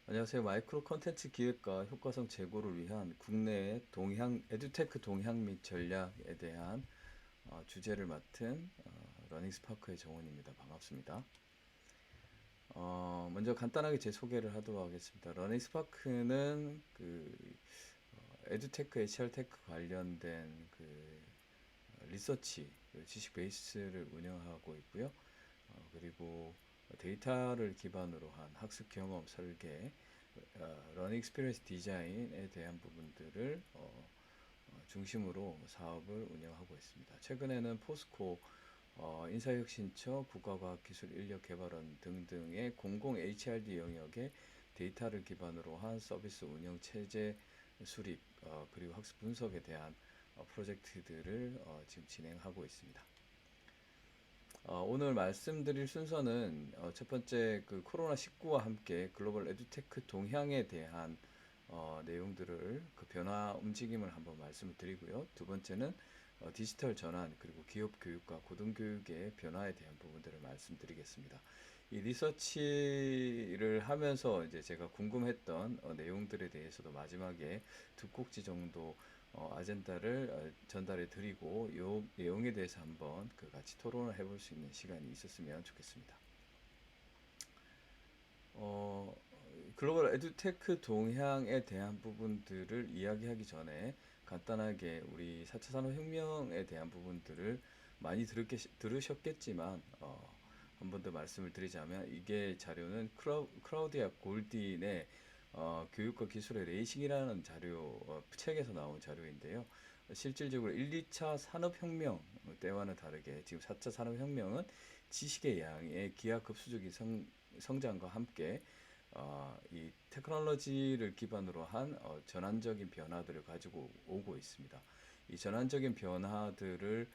안녕하세요. 마이크로 콘텐츠 기획과 효과성 제고를 위한 국내의 에듀테크 동향 및 전략에 대한 주제를 맡은 러닝 스파크의 정원입니다. 반갑습니다. 먼저 간단하게 제 소개를 하도록 하겠습니다. 러닝 스파크는 에듀테크, HR테크 관련된 리서치, 지식 베이스를 운영하고 있고요. 그리고 데이터를 기반으로 한 학습 경험 설계, 러닝 익스피리언스 디자인에 대한 부분들을 중심으로 사업을 운영하고 있습니다. 최근에는 포스코, 인사혁신처, 국가과학기술인력개발원 등등의 공공 HRD 영역의 데이터를 기반으로 한 서비스 운영 체제 수립, 그리고 학습 분석에 대한 프로젝트들을 지금 진행하고 있습니다. 오늘 말씀드릴 순서는 첫 번째 코로나19와 함께 글로벌 에듀테크 동향에 대한 내용들을 변화 움직임을 한번 말씀을 드리고요. 두 번째는 디지털 전환 그리고 기업 교육과 고등교육의 변화에 대한 부분들을 말씀드리겠습니다. 이 리서치를 하면서 이제 제가 궁금했던 내용들에 대해서도 마지막에 두 꼭지 정도 아젠다를 전달해 드리고 이 내용에 대해서 한번 같이 토론을 해볼 수 있는 시간이 있었으면 좋겠습니다. 어, 글로벌 에듀테크 동향에 대한 부분들을 이야기하기 전에 간단하게 우리 4차 산업혁명에 대한 부분들을 많이 들으셨겠지만 한 번 더 말씀을 드리자면 이게 자료는 크라우디아 골딘의 교육과 기술의 레이싱이라는 책에서 나온 자료인데요. 실질적으로 1, 2차 산업혁명 때와는 다르게 지금 4차 산업혁명은 지식의 양의 기하급수적인 성장과 함께 이 테크놀로지를 기반으로 한 전환적인 변화들을 가지고 오고 있습니다. 이 전환적인 변화들을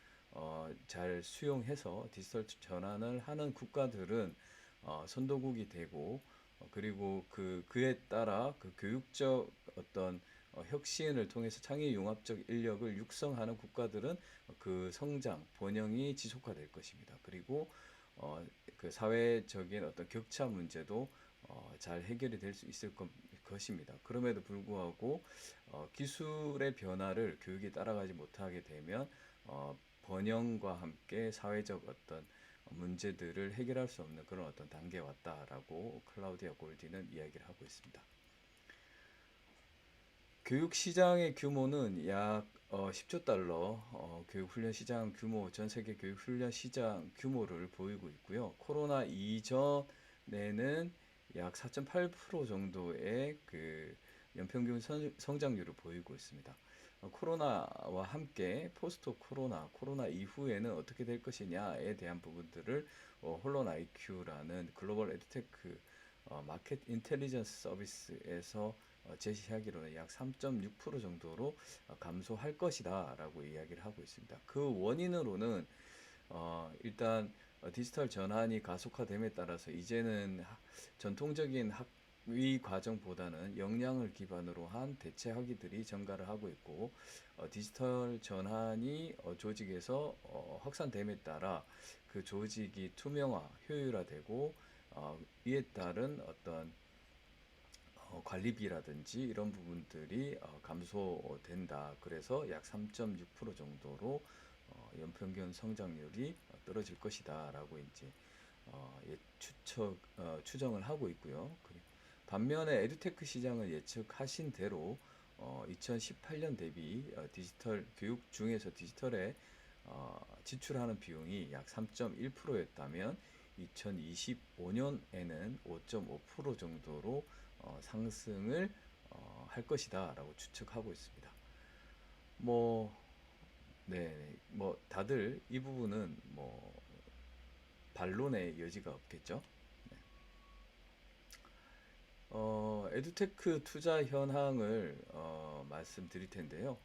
잘 수용해서 디지털 전환을 하는 국가들은 선도국이 되고 그리고 그에 따라 교육적 어떤 혁신을 통해서 창의 융합적 인력을 육성하는 국가들은 그 성장, 번영이 지속화될 것입니다. 그리고 사회적인 어떤 격차 문제도 잘 해결이 될 수 있을 것입니다. 그럼에도 불구하고 기술의 변화를 교육이 따라가지 못하게 되면 번영과 함께 사회적 어떤 문제들을 해결할 수 없는 그런 어떤 단계에 왔다라고 클라우디아 골디는 이야기를 하고 있습니다. 교육 시장의 규모는 약 10조 달러, 교육 훈련 시장 규모, 전 세계 교육 훈련 시장 규모를 보이고 있고요. 코로나 이전에는 약 4.8% 정도의 연평균 성장률을 보이고 있습니다. 코로나와 함께 포스트 코로나 이후에는 어떻게 될 것이냐에 대한 부분들을 홀론 IQ라는 글로벌 에듀테크 마켓 인텔리전스 서비스에서 제시하기로는 약 3.6% 정도로 감소할 것이다 라고 이야기를 하고 있습니다. 그 원인으로는 일단 디지털 전환이 가속화됨에 따라서 이제는 전통적인 학위 과정보다는 역량을 기반으로 한 대체 학위들이 증가를 하고 있고 디지털 전환이 조직에서 확산됨에 따라 그 조직이 투명화, 효율화되고 이에 따른 어떤 관리비라든지 이런 부분들이 감소된다. 그래서 약 3.6% 정도로 연평균 성장률이 떨어질 것이다라고 이제 추정을 하고 있고요. 반면에 에듀테크 시장은 예측하신 대로 2018년 대비 디지털 교육 중에서 디지털에 지출하는 비용이 약 3.1%였다면 2025년에는 5.5% 정도로 상승을 할 것이다라고 추측하고 있습니다. 뭐, 네, 뭐 다들 이 부분은 뭐 반론의 여지가 없겠죠. 네. 에듀테크 투자 현황을 말씀드릴 텐데요.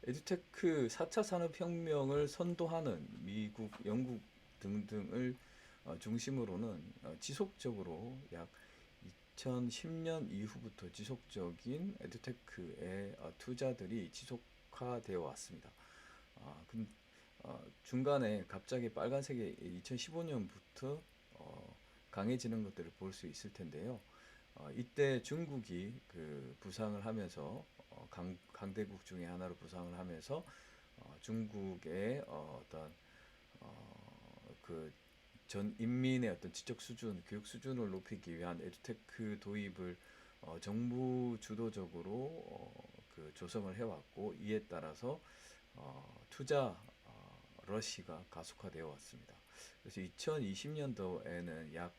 에듀테크 4차 산업혁명을 선도하는 미국, 영국 등등을 중심으로는 지속적으로 약 2010년 이후부터 지속적인 에듀테크의 투자들이 지속화되어 왔습니다. 중간에 갑자기 빨간색이 2015년부터 강해지는 것들을 볼 수 있을 텐데요. 이때 중국이 그 부상을 하면서 강대국 중에 하나로 부상을 하면서 중국의 어떤 그 전 인민의 어떤 지적 수준, 교육 수준을 높이기 위한 에듀테크 도입을 정부 주도적으로 그 조성을 해왔고, 이에 따라서 투자 러시가 가속화되어 왔습니다. 그래서 2020년도에는 약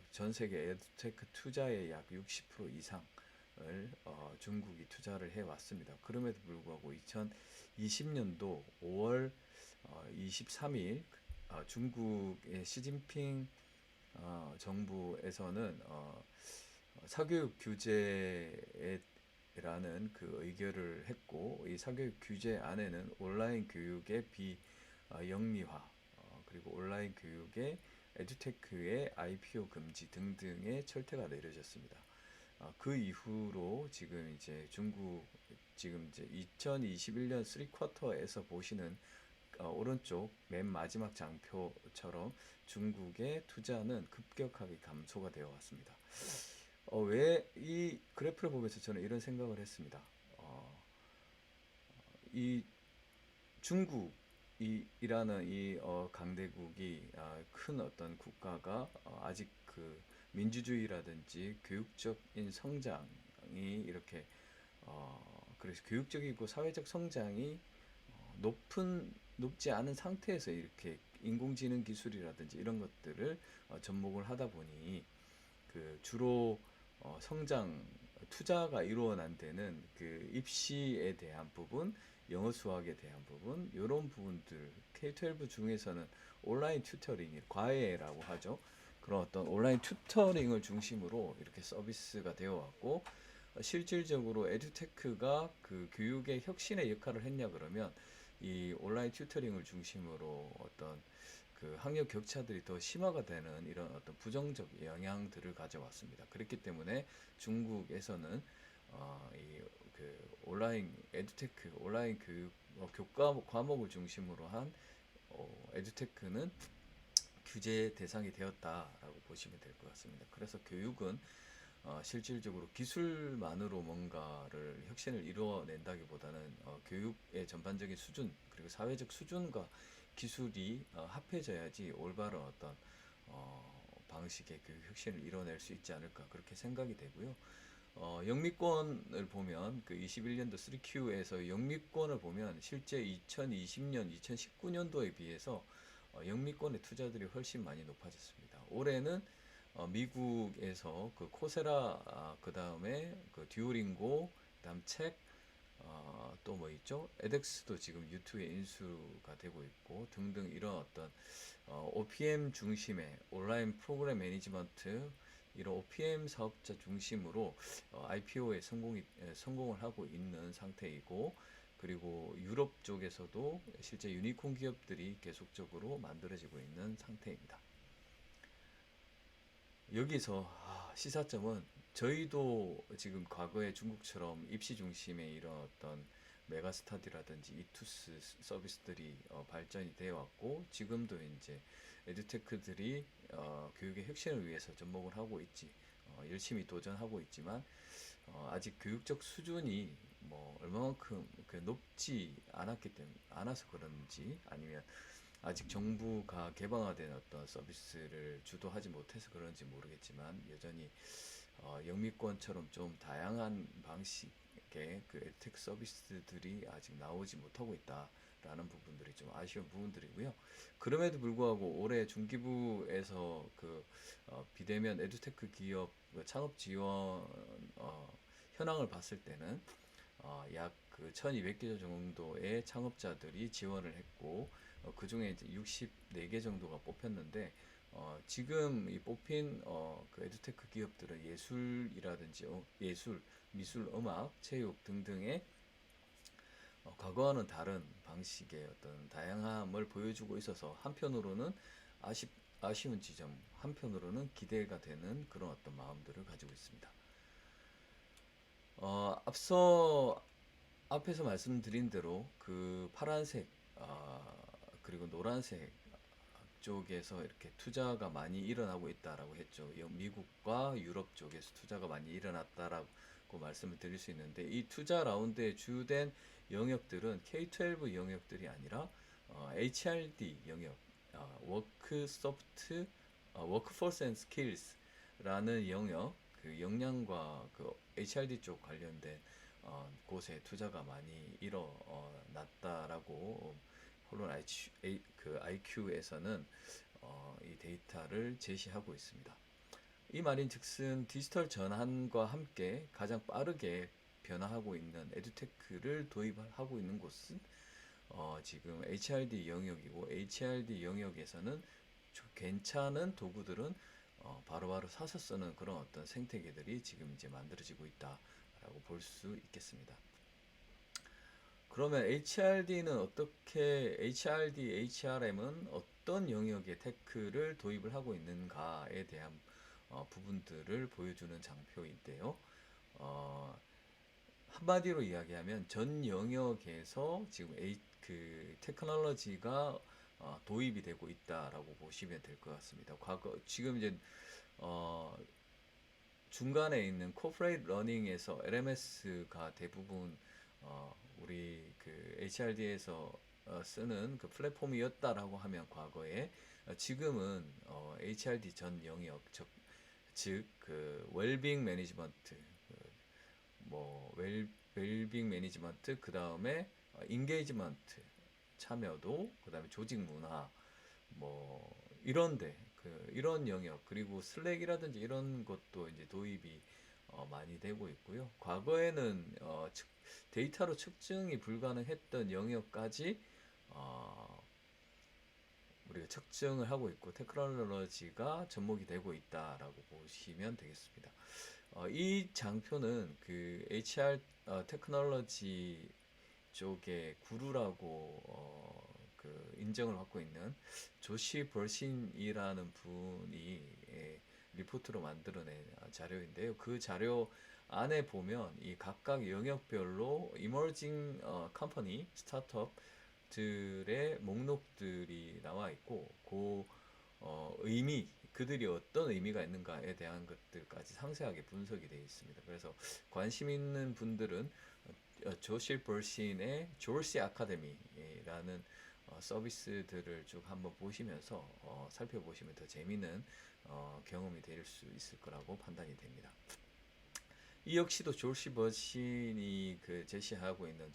전 세계 에듀테크 투자의 약 60% 이상을 중국이 투자를 해왔습니다. 그럼에도 불구하고 2020년도 5월 23일 중국의 시진핑 정부에서는 사교육 규제라는 그 의결을 했고, 이 사교육 규제 안에는 온라인 교육의 비영리화, 그리고 온라인 교육의 에듀테크의 IPO 금지 등등의 철퇴가 내려졌습니다. 그 이후로 지금 이제 중국 지금 이제 2021년 3쿼터에서 보시는 오른쪽 맨 마지막 장표처럼 중국의 투자는 급격하게 감소가 되어 왔습니다. 왜 이 그래프를 보면서 저는 이런 생각을 했습니다. 이 중국이라는 이 강대국이 큰 어떤 국가가 아직 그 민주주의라든지 교육적인 성장이 이렇게 그래서 교육적이고 사회적 성장이 높지 않은 상태에서 이렇게 인공지능 기술이라든지 이런 것들을 접목을 하다 보니 그 주로 성장 투자가 일어난 데는 그 입시에 대한 부분, 영어 수학에 대한 부분, 이런 부분들 K-12 중에서는 온라인 튜터링, 과외라고 하죠. 그런 어떤 온라인 튜터링을 중심으로 이렇게 서비스가 되어 왔고, 실질적으로 에듀테크가 그 교육의 혁신의 역할을 했냐 그러면 이 온라인 튜터링을 중심으로 어떤 그 학력 격차들이 더 심화가 되는 이런 어떤 부정적 영향들을 가져왔습니다. 그렇기 때문에 중국에서는 이그 온라인 에듀테크, 온라인 교육 교과 과목을 중심으로 한 에듀테크는 규제 대상이 되었다라고 보시면 될 것 같습니다. 그래서 교육은 실질적으로 기술만으로 뭔가를 혁신을 이루어낸다기보다는 교육의 전반적인 수준, 그리고 사회적 수준과 기술이 합해져야지 올바른 어떤 방식의 교육 혁신을 이뤄낼 수 있지 않을까, 그렇게 생각이 되고요. 영미권을 보면 그 21년도 3Q에서 영미권을 보면 실제 2020년, 2019년도에 비해서 영미권의 투자들이 훨씬 많이 높아졌습니다. 올해는 미국에서 그 코세라, 그 다음에 그 듀오링고, 그다음 책, 또 뭐 있죠? 에덱스도 지금 유튜브에 인수가 되고 있고 등등, 이런 어떤 OPM 중심의 온라인 프로그램 매니지먼트, 이런 OPM 사업자 중심으로 IPO에 성공을 하고 있는 상태이고, 그리고 유럽 쪽에서도 실제 유니콘 기업들이 계속적으로 만들어지고 있는 상태입니다. 여기서 시사점은 저희도 지금 과거에 중국처럼 입시 중심의 이런 어떤 메가스터디라든지 이투스 서비스들이 발전이 되어 왔고, 지금도 이제 에듀테크들이 교육의 혁신을 위해서 접목을 하고 있지, 열심히 도전하고 있지만 아직 교육적 수준이 뭐 얼마만큼 그 높지 않아서 그런지, 아니면 아직 정부가 개방화된 어떤 서비스를 주도하지 못해서 그런지 모르겠지만, 여전히 영미권처럼 좀 다양한 방식의 그 에듀테크 서비스들이 아직 나오지 못하고 있다라는 부분들이 좀 아쉬운 부분들이고요. 그럼에도 불구하고 올해 중기부에서 그 비대면 에듀테크 기업 창업 지원 현황을 봤을 때는 약 그 1200개 정도의 창업자들이 지원을 했고, 그 중에 이제 64개 정도가 뽑혔는데, 지금 이 뽑힌 그 에듀테크 기업들은 예술이라든지 예술, 미술, 음악, 체육 등등의 과거와는 다른 방식의 어떤 다양함을 보여주고 있어서 한편으로는 아쉬운 지점, 한편으로는 기대가 되는 그런 어떤 마음들을 가지고 있습니다. 앞서 앞에서 말씀드린 대로 그 파란색, 그리고 노란색 쪽에서 이렇게 투자가 많이 일어나고 있다라고 했죠. 미국과 유럽 쪽에서 투자가 많이 일어났다라고 말씀을 드릴 수 있는데, 이 투자 라운드의 주된 영역들은 K-12 영역들이 아니라 HRD 영역, 워크 소프트, 워크포스 앤 스킬스라는 영역, 그 역량과 그 HRD 쪽 관련된 곳에 투자가 많이 일어났다라고 홀론 IQ에서는 이 데이터를 제시하고 있습니다. 이 말인즉슨 디지털 전환과 함께 가장 빠르게 변화하고 있는 에듀테크를 도입하고 있는 곳은 지금 HRD 영역이고, HRD 영역에서는 괜찮은 도구들은 바로바로 사서 쓰는 그런 어떤 생태계들이 지금 이제 만들어지고 있다라고 볼 수 있겠습니다. 그러면 HRM은 어떤 영역의 테크를 도입을 하고 있는가에 대한 부분들을 보여주는 장표인데요. 한마디로 이야기하면 전 영역에서 지금 그 테크놀로지가 도입이 되고 있다라고 보시면 될 것 같습니다. 지금 이제 중간에 있는 코퍼레이트 러닝에서 LMS가 대부분 우리 그 HRD에서 쓰는 그 플랫폼이었다라고 하면 과거에, 지금은 HRD 전 영역, 즉 그 웰빙 매니지먼트, 웰빙 매니지먼트, 그 다음에 인게이지먼트, 참여도, 그 다음에 조직 문화, 이런데 이런 영역, 그리고 슬랙이라든지 이런 것도 이제 도입이 많이 되고 있고요. 과거에는 데이터로 측정이 불가능했던 영역까지 우리가 측정을 하고 있고, 테크놀로지가 접목이 되고 있다라고 보시면 되겠습니다. 이 장표는 그 HR 테크놀로지 쪽의 구루라고 그 인정을 받고 있는 조시 벌신이라는 분이 리포트로 만들어낸 자료인데요. 그 자료 안에 보면 이 각각 영역별로 이머징 컴퍼니, 스타트업들의 목록들이 나와 있고, 그들이 어떤 의미가 있는가에 대한 것들까지 상세하게 분석이 되어 있습니다. 그래서 관심 있는 분들은 조실 벌신의 조시 아카데미라는 서비스들을 쭉 한번 보시면서 살펴보시면 더 재미있는 경험이 될 수 있을 거라고 판단이 됩니다. 이 역시도 조시 벌신이 그 제시하고 있는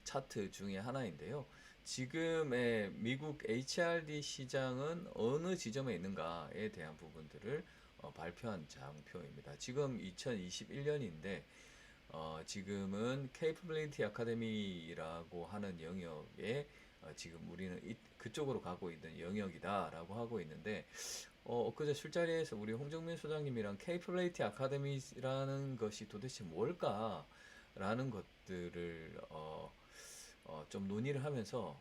차트 중에 하나인데요. 지금의 미국 HRD 시장은 어느 지점에 있는가에 대한 부분들을 발표한 장표입니다. 지금 2021년인데 지금은 Capability Academy라고 하는 영역에 지금 우리는 그쪽으로 가고 있는 영역이다라고 하고 있는데, 엊그제 술자리에서 우리 홍정민 소장님이랑 Capability Academy라는 것이 도대체 뭘까라는 것들을 좀 논의를 하면서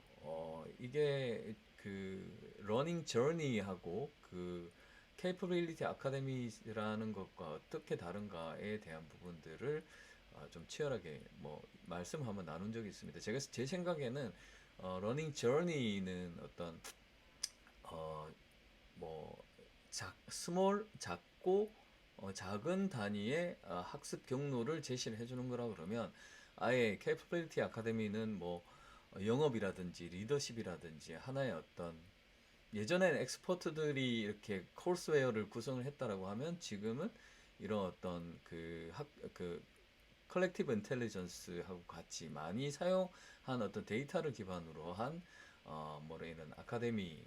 이게 그 러닝 저니하고 그 Capability Academy라는 것과 어떻게 다른가에 대한 부분들을 좀 치열하게 말씀 한번 나눈 적이 있습니다. 제 생각에는 러닝 저니는 어떤 작고 작은 단위의 학습 경로를 제시를 해주는 거라 그러면, 아예 캐퍼빌리티 아카데미는 영업이라든지 리더십이라든지 하나의 어떤, 예전에는 엑스퍼트들이 이렇게 코스웨어를 구성을 했다라고 하면, 지금은 이런 어떤 그 컬렉티브 인텔리전스하고 같이 많이 사용한 어떤 데이터를 기반으로 한 이런 아카데미,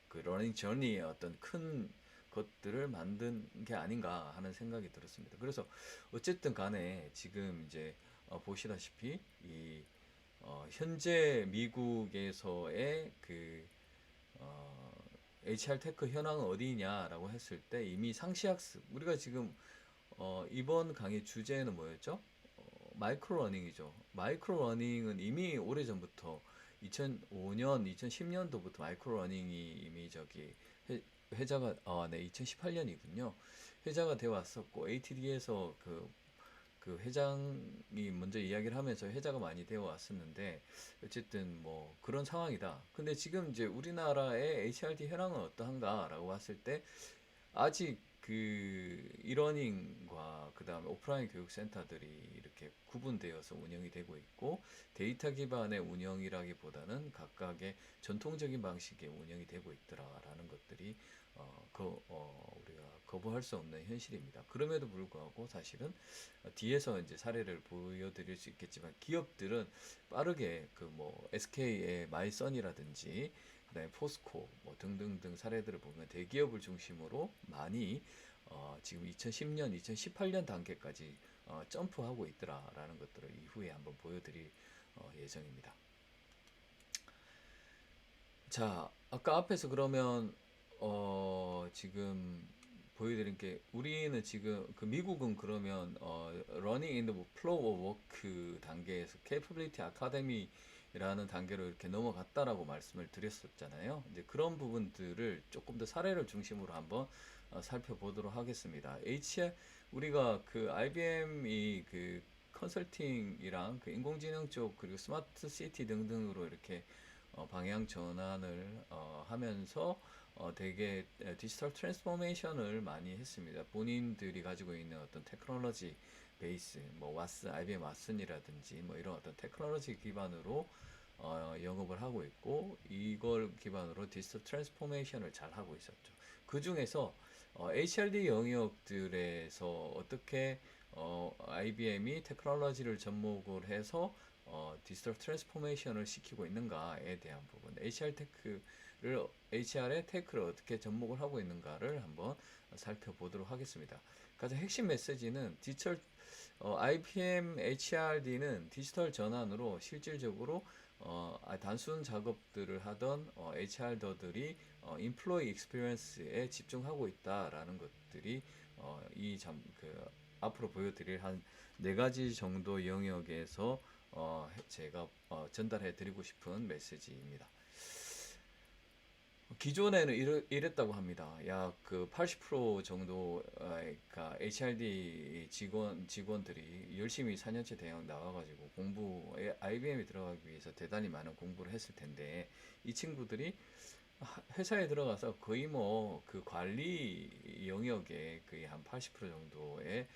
그 러닝 저니의 어떤 큰 것들을 만든 게 아닌가 하는 생각이 들었습니다. 그래서 어쨌든 간에 지금 이제 보시다시피 이 현재 미국에서의 그 HR 테크 현황은 어디냐라고 했을 때, 이미 상시학습, 우리가 지금 이번 강의 주제는 뭐였죠? 마이크로 러닝이죠. 마이크로 러닝은 이미 오래전부터 2005년, 2010년도부터 마이크로 러닝이 이미 회자가 2018년이군요. 회자가 되어 왔었고, ATD에서 그 회장이 먼저 이야기를 하면서 회자가 많이 되어 왔었는데 어쨌든 뭐 그런 상황이다. 근데 지금 이제 우리나라의 HRD 현황은 어떠한가라고 봤을 때 아직 그 이러닝과 그 다음에 오프라인 교육센터들이 이렇게 구분되어서 운영이 되고 있고 데이터 기반의 운영이라기보다는 각각의 전통적인 방식의 운영이 되고 있더라라는 것들이 우리가 거부할 수 없는 현실입니다. 그럼에도 불구하고 사실은 뒤에서 이제 사례를 보여드릴 수 있겠지만 기업들은 빠르게 그 뭐 SK의 마이썬이라든지 그다음에 포스코 뭐 등등등 사례들을 보면 대기업을 중심으로 많이 지금 2010년, 2018년 단계까지 점프하고 있더라라는 것들을 이후에 한번 보여드릴 예정입니다. 자, 아까 앞에서 그러면 지금 보여드린 게 우리는 지금 그 미국은 그러면 running in the flow of work 단계에서 capability academy라는 단계로 이렇게 넘어갔다라고 말씀을 드렸었잖아요. 이제 그런 부분들을 조금 더 사례를 중심으로 한번 살펴보도록 하겠습니다. 우리가 그 IBM이 그 컨설팅이랑 그 인공지능 쪽 그리고 스마트 시티 등등으로 이렇게 방향 전환을 하면서 되게 디지털 트랜스포메이션을 많이 했습니다. 본인들이 가지고 있는 어떤 테크놀로지 베이스, 뭐 IBM 왓슨이라든지 뭐 이런 어떤 테크놀로지 기반으로 영업을 하고 있고 이걸 기반으로 디지털 트랜스포메이션을 잘 하고 있었죠. 그 중에서 HRD 영역들에서 어떻게 IBM이 테크놀로지를 접목을 해서 디지털 트랜스포메이션을 시키고 있는가에 대한 부분, HR의 테크를 어떻게 접목을 하고 있는가를 한번 살펴보도록 하겠습니다. 가장 핵심 메시지는 IBM HRD는 디지털 전환으로 실질적으로 단순 작업들을 하던 HR더들이 인플로이 익스피리언스에 집중하고 있다라는 것들이 앞으로 보여드릴 한 네 가지 정도 영역에서 제가 전달해 드리고 싶은 메시지입니다. 기존에는 이랬다고 합니다. 약 그 80% 정도 그러니까 HRD 직원들이 열심히 4년제 대학 나와가지고 IBM에 들어가기 위해서 대단히 많은 공부를 했을 텐데 이 친구들이 회사에 들어가서 거의 뭐 그 관리 영역에 거의 한 80% 정도의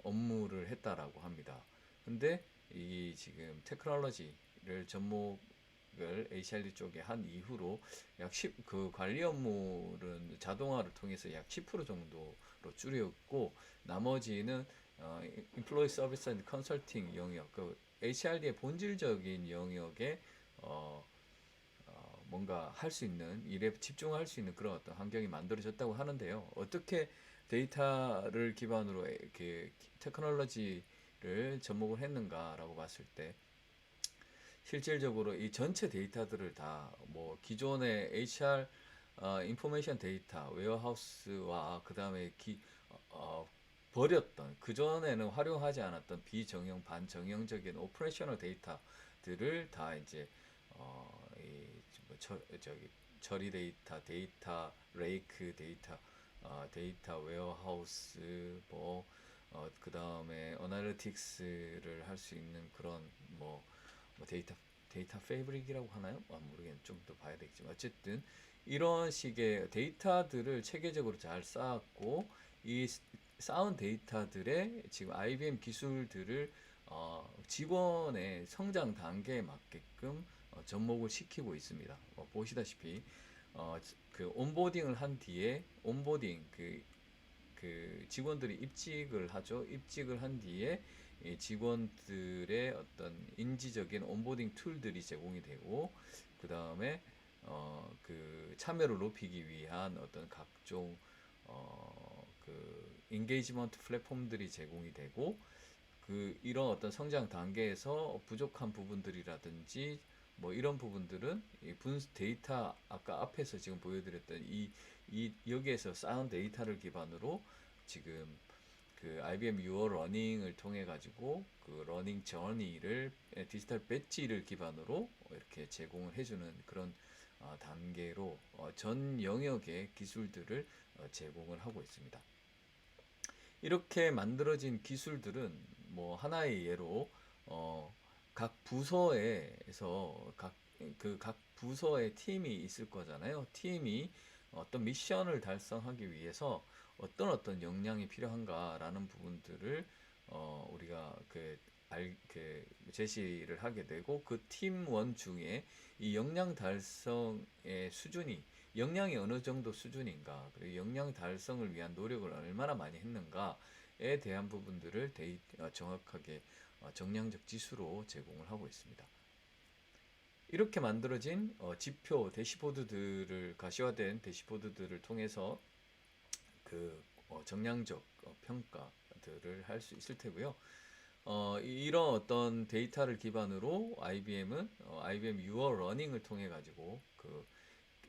업무를 했다라고 합니다. 근데 이 지금 테크놀로지를 접목을 HRD 쪽에 한 이후로 그 관리 업무는 자동화를 통해서 약 10% 정도로 줄였고 나머지는 Employee Service and Consulting 영역, 그 HRD의 본질적인 영역에 뭔가 할 수 있는 일에 집중할 수 있는 그런 어떤 환경이 만들어졌다고 하는데요. 어떻게 데이터를 기반으로 이렇게 테크놀로지를 접목을 했는가라고 봤을 때 실질적으로 이 전체 데이터들을 다 뭐 기존의 HR 인포메이션 데이터 웨어하우스와 그 다음에 버렸던 그전에는 활용하지 않았던 비정형 반정형적인 오퍼레이셔널 데이터들을 다 이제 뭐 저기 처리 데이터 레이크 데이터 웨어하우스 그 다음에 어나리틱스를 할 수 있는 그런 뭐 데이터 패브릭이라고 하나요? 모르겠네. 좀 더 봐야 되겠지만 어쨌든 이런 식의 데이터들을 체계적으로 잘 쌓았고 이 쌓은 데이터들의 지금 IBM 기술들을 직원의 성장 단계에 맞게끔 접목을 시키고 있습니다. 보시다시피 그 온보딩을 한 뒤에 그 직원들이 입직을 하죠. 입직을 한 뒤에 이 직원들의 어떤 인지적인 온보딩 툴들이 제공이 되고 그 다음에 그 참여를 높이기 위한 어떤 각종 그 인게이지먼트 플랫폼들이 제공이 되고 그 이런 어떤 성장 단계에서 부족한 부분들이라든지 뭐 이런 부분들은 이 데이터 아까 앞에서 지금 보여드렸던 이 여기에서 쌓은 데이터를 기반으로 지금 그 IBM Your Running을 통해 가지고 그 러닝 저니를 디지털 배지를 기반으로 이렇게 제공을 해주는 그런 단계로 전 영역의 기술들을 제공을 하고 있습니다. 이렇게 만들어진 기술들은 뭐 하나의 예로 어, 각 부서에서 각 부서의 팀이 있을 거잖아요. 팀이 어떤 미션을 달성하기 위해서 어떤 역량이 필요한가라는 부분들을 우리가 제시를 하게 되고 그 팀원 중에 이 역량 달성의 수준이 역량이 어느 정도 수준인가 그리고 역량 달성을 위한 노력을 얼마나 많이 했는가에 대한 부분들을 정확하게 정량적 지수로 제공을 하고 있습니다. 이렇게 만들어진 지표 대시보드들을 가시화된 대시보드들을 통해서 그 정량적 평가들을 할 수 있을 테고요. 이런 어떤 데이터를 기반으로 IBM은 IBM 유어 러닝을 통해 가지고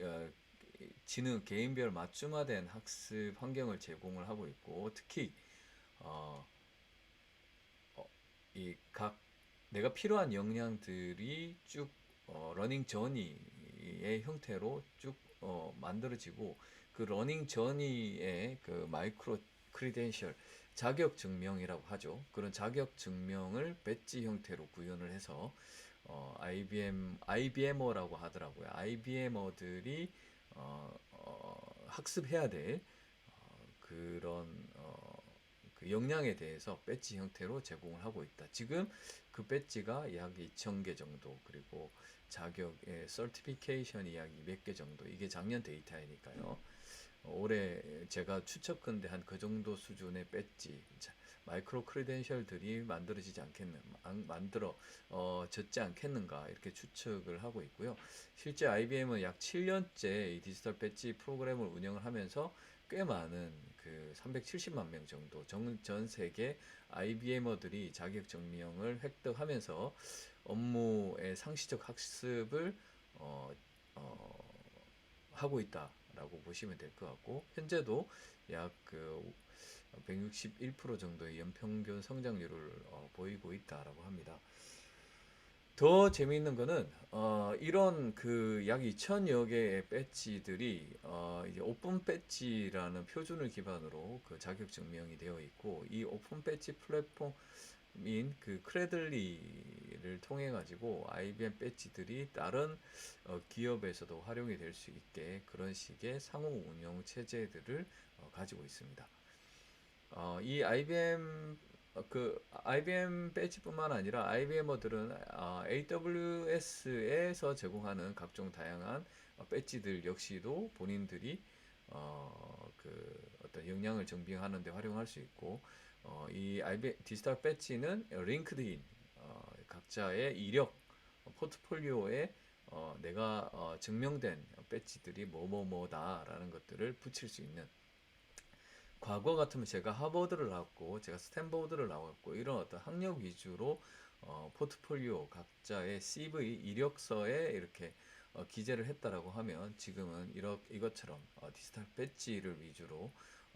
어, 개인별 맞춤화된 학습 환경을 제공을 하고 있고 특히 어, 이 각 내가 필요한 역량들이 쭉 러닝 저니의 형태로 쭉 만들어지고 그 러닝 저니의 그 마이크로 크리덴셜 자격 증명이라고 하죠. 그런 자격 증명을 배지 형태로 구현을 해서 IBM어라고 하더라고요. IBM어들이 학습해야 될 그런 그 역량에 대해서 배지 형태로 제공을 하고 있다. 지금 그 배지가 약 2,000개 정도 그리고 자격의 서티피케이션이 약 200개 정도 이게 작년 데이터이니까요. 올해 제가 추측컨대 한 그 정도 수준의 배지 마이크로 크리덴셜들이 만들어지지 않겠는 만들어 졌지 않겠는가 이렇게 추측을 하고 있고요. 실제 IBM은 약 7년째 이 디지털 배지 프로그램을 운영을 하면서 꽤 많은 그 370만 명 정도 전 세계 IBM어들이 자격 증명을 획득하면서 업무의 상시적 학습을 어, 어, 하고 있다라고 보시면 될 것 같고 현재도 약 그 161% 정도의 연평균 성장률을 보이고 있다라고 합니다. 더 재미있는 거는 이런 그 약 2천여 개의 배지들이 이제 오픈 배지라는 표준을 기반으로 그 자격 증명이 되어 있고 이 오픈 배지 플랫폼인 그 크레들리를 통해 가지고 IBM 배지들이 다른 기업에서도 활용이 될 수 있게 그런 식의 상호 운영 체제들을 가지고 있습니다. 이 IBM 배지뿐만 아니라 IBM어들은 AWS에서 제공하는 각종 다양한 배지들 역시도 본인들이 어떤 역량을 증빙하는 데 활용할 수 있고 이 IBM 디지털 배지는 링크드인 각자의 이력 포트폴리오에 내가 증명된 배지들이 뭐뭐뭐다라는 것들을 붙일 수 있는 과거 같으면 제가 하버드를 나왔고 제가 스탠퍼드를 나왔고 이런 어떤 학력 위주로 포트폴리오 각자의 CV 이력서에 이렇게 기재를 했다라고 하면 지금은 이것처럼 디지털 배지를 위주로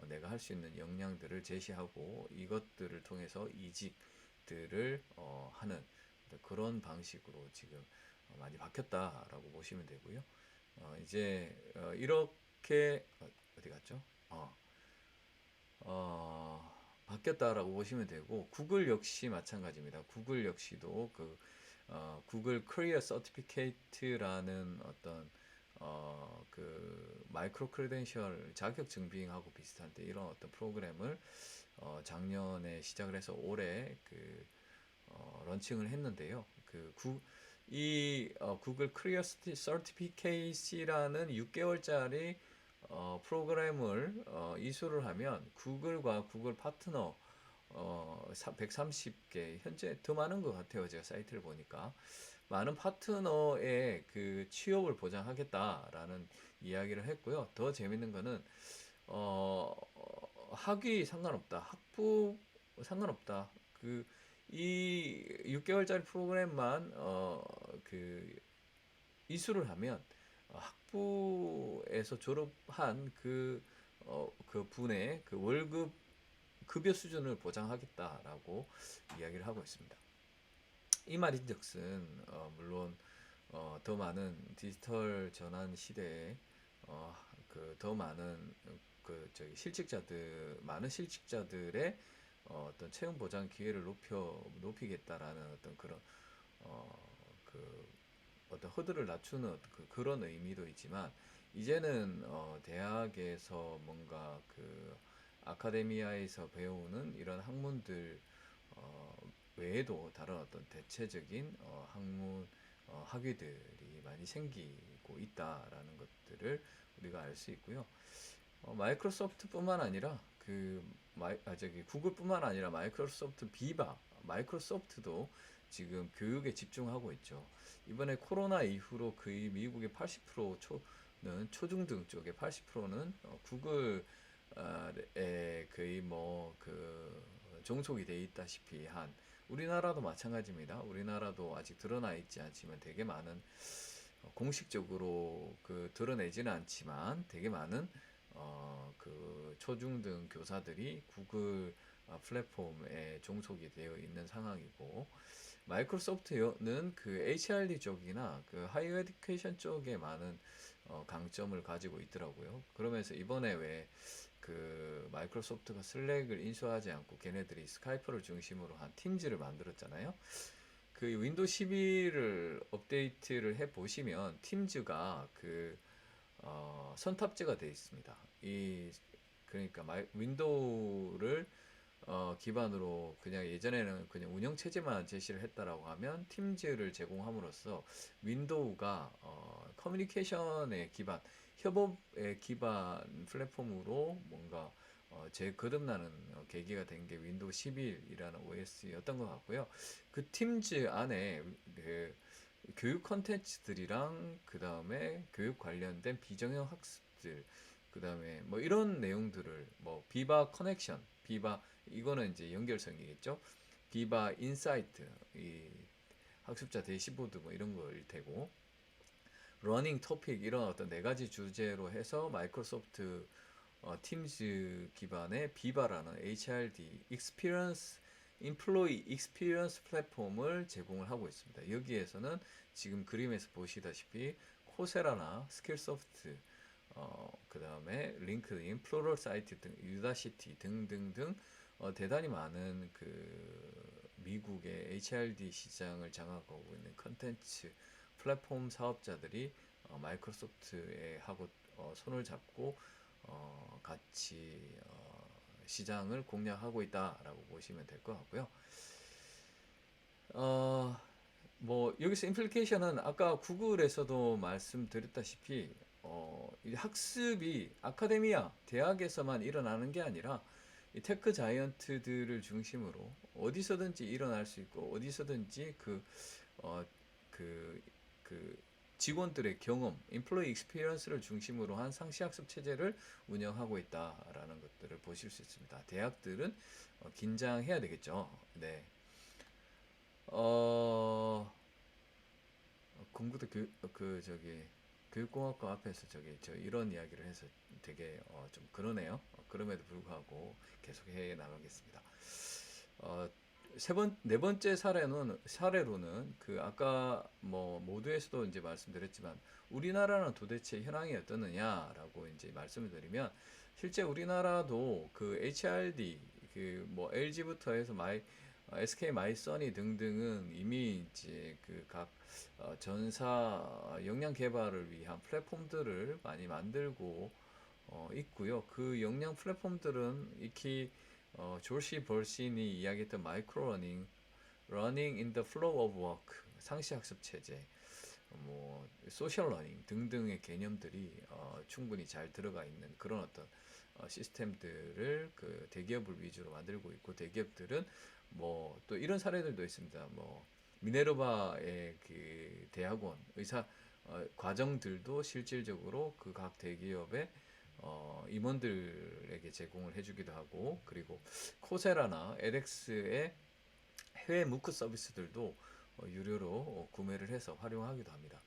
내가 할 수 있는 역량들을 제시하고 이것들을 통해서 이직들을 하는 그런 방식으로 지금 많이 바뀌었다라고 보시면 되고요. 이제 이렇게 어디 갔죠? 바뀌었다라고 보시면 되고 구글 역시 마찬가지입니다. 구글 역시도 구글 커리어 서티피케이트라는 어떤 그 마이크로 크레덴셜 자격 증빙하고 비슷한데 이런 어떤 프로그램을 작년에 시작을 해서 올해 런칭을 했는데요. 구글 클리어 서티피케이시라는 6개월짜리 프로그램을 이수를 하면 구글과 구글 파트너 130개 현재 더 많은 것 같아요. 제가 사이트를 보니까 많은 파트너의 그 취업을 보장하겠다라는 이야기를 했고요. 더 재밌는 거는 어, 학위 상관없다, 학부 상관없다. 이 6개월짜리 프로그램만 이수를 하면 학부에서 졸업한 그 분의 그 월급 급여 수준을 보장하겠다라고 이야기를 하고 있습니다. 이 말인즉슨 물론 더 많은 디지털 전환 시대에 더 많은 실직자들 많은 실직자들의 어떤 채용 보장 기회를 높이겠다라는 어떤 그런 그 어떤 허들을 낮추는 그런 의미도 있지만 이제는 대학에서 뭔가 그 아카데미아에서 배우는 이런 학문들 외에도 다른 어떤 대체적인 학문 학위들이 많이 생기고 있다라는 것들을 우리가 알 수 있고요. 마이크로소프트뿐만 아니라 구글뿐만 아니라 마이크로소프트도 지금 교육에 집중하고 있죠. 이번에 코로나 이후로 거의 미국의 80%는 초중등 쪽에 80%는 구글에 거의 뭐 그 종속이 돼 있다시피 한 우리나라도 마찬가지입니다. 우리나라도 아직 드러나 있지 않지만 되게 많은 공식적으로 드러내지는 않지만 되게 많은 그 초중등 교사들이 구글 플랫폼에 종속이 되어 있는 상황이고 마이크로소프트는 그 HRD 쪽이나 그 하이어 에듀케이션 쪽에 많은 강점을 가지고 있더라고요. 그러면서 이번에 왜 그 마이크로소프트가 슬랙을 인수하지 않고 걔네들이 스카이프를 중심으로 한 팀즈를 만들었잖아요. 그 윈도우 11을 업데이트를 해 보시면 팀즈가 선탑재가 되어 있습니다. 그러니까 윈도우를 기반으로 그냥 예전에는 그냥 운영 체제만 제시를 했다라고 하면 팀즈를 제공함으로써 윈도우가 커뮤니케이션의 기반, 협업의 기반 플랫폼으로 뭔가 재거듭나는 계기가 된 게 윈도우 11이라는 OS였던 것 같고요. 그 팀즈 안에 그 교육 컨텐츠들이랑 그 다음에 교육 관련된 비정형 학습들 그 다음에 뭐 이런 내용들을 뭐 비바 커넥션 비바 이거는 이제 연결성이겠죠. 비바 인사이트 이 학습자 대시보드 뭐 이런 거일 테고 러닝 토픽 이런 어떤 네 가지 주제로 해서 마이크로소프트 팀즈 기반의 비바라는 HRD 익스피리언스 인플로이 익스피리언스 플랫폼을 제공을 하고 있습니다. 여기에서는 지금 그림에서 보시다시피 코세라나 스킬소프트 그 다음에 링크드인, 플로럴사이트 등 유다시티 등등등 대단히 많은 그 미국의 HRD 시장을 장악하고 있는 컨텐츠 플랫폼 사업자들이 마이크로소프트에 하고 손을 잡고 같이 시장을 공략하고 있다라고 보시면 될 것 같고요. 어, 뭐 여기서 임플리케이션은 아까 구글에서도 말씀드렸다시피 이 학습이 아카데미아 대학에서만 일어나는 게 아니라 이 테크 자이언트들을 중심으로 어디서든지 일어날 수 있고 어디서든지 어, 그, 그 직원들의 경험, 인플로이 익스피리언스를 중심으로 한 상시학습 체제를 운영하고 있다라는 것들을 보실 수 있습니다. 대학들은 긴장해야 되겠죠. 네. 어, 공부도 교육공학과 앞에서 저 이런 이야기를 해서 되게 좀 그러네요. 그럼에도 불구하고 계속 해 나가겠습니다. 어, 네 번째 사례로는 그 아까 뭐 모두에서도 이제 말씀드렸지만 우리나라는 도대체 현황이 어떠느냐라고 이제 말씀을 드리면 실제 우리나라도 그 HRD 그 뭐 LG부터 해서 SK 마이써니 등등은 이미 이제 그 각 전사 역량 개발을 위한 플랫폼들을 많이 만들고 있고요. 그 역량 플랫폼들은 익히 조시 벌신이 이야기했던 마이크로 러닝 in the flow of work, 상시 학습 체제, 뭐 소셜 러닝 등등의 개념들이 충분히 잘 들어가 있는 그런 어떤 시스템들을 그 대기업을 위주로 만들고 있고 대기업들은 뭐 또 이런 사례들도 있습니다. 뭐 미네르바의 그 대학원 의사 과정들도 실질적으로 그 각 대기업의 임원들에게 제공을 해주기도 하고 그리고 코세라나 edX의 해외 무크 서비스들도 유료로 구매를 해서 활용하기도 합니다.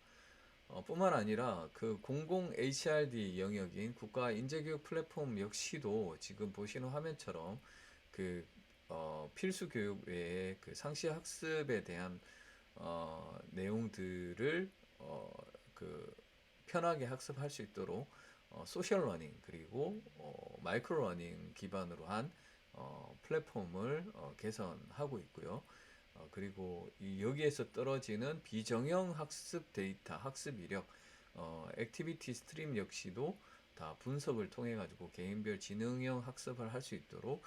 뿐만 아니라 그 공공 HRD 영역인 국가 인재교육 플랫폼 역시도 지금 보시는 화면처럼 그 필수 교육 외에 그 상시 학습에 대한 내용들을 그 편하게 학습할 수 있도록 소셜 러닝 그리고 마이크로 러닝 기반으로 한 플랫폼을 개선하고 있고요. 그리고 여기에서 떨어지는 비정형 학습 데이터, 학습 이력, 액티비티 스트림 역시도 다 분석을 통해 가지고 개인별 지능형 학습을 할 수 있도록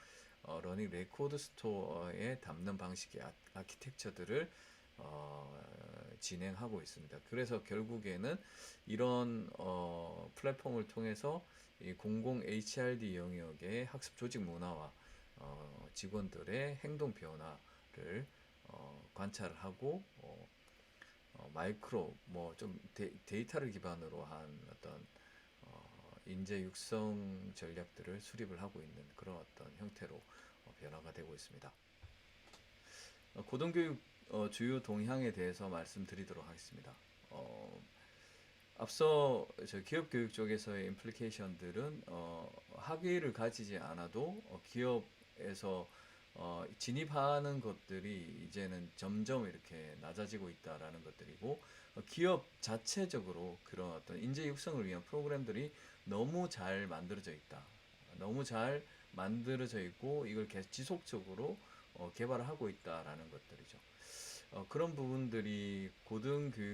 러닝 레코드 스토어에 담는 방식의 아키텍처들을 진행하고 있습니다. 그래서 결국에는 이런 플랫폼을 통해서 이 공공 HRD 영역의 학습 조직 문화와 직원들의 행동 변화를 관찰을 하고 마이크로 뭐 좀 데이터를 기반으로 한 어떤 인재 육성 전략들을 수립을 하고 있는 그런 어떤 형태로 변화가 되고 있습니다. 고등교육 주요 동향에 대해서 말씀드리도록 하겠습니다. 앞서 저 기업 교육 쪽에서의 임플리케이션들은 학위를 가지지 않아도 기업에서 진입하는 것들이 이제는 점점 이렇게 낮아지고 있다라는 것들이고 기업 자체적으로 그런 어떤 인재 육성을 위한 프로그램들이 너무 잘 만들어져 있다. 너무 잘 만들어져 있고 이걸 지속적으로 개발을 하고 있다라는 것들이죠. 그런 부분들이 고등교육의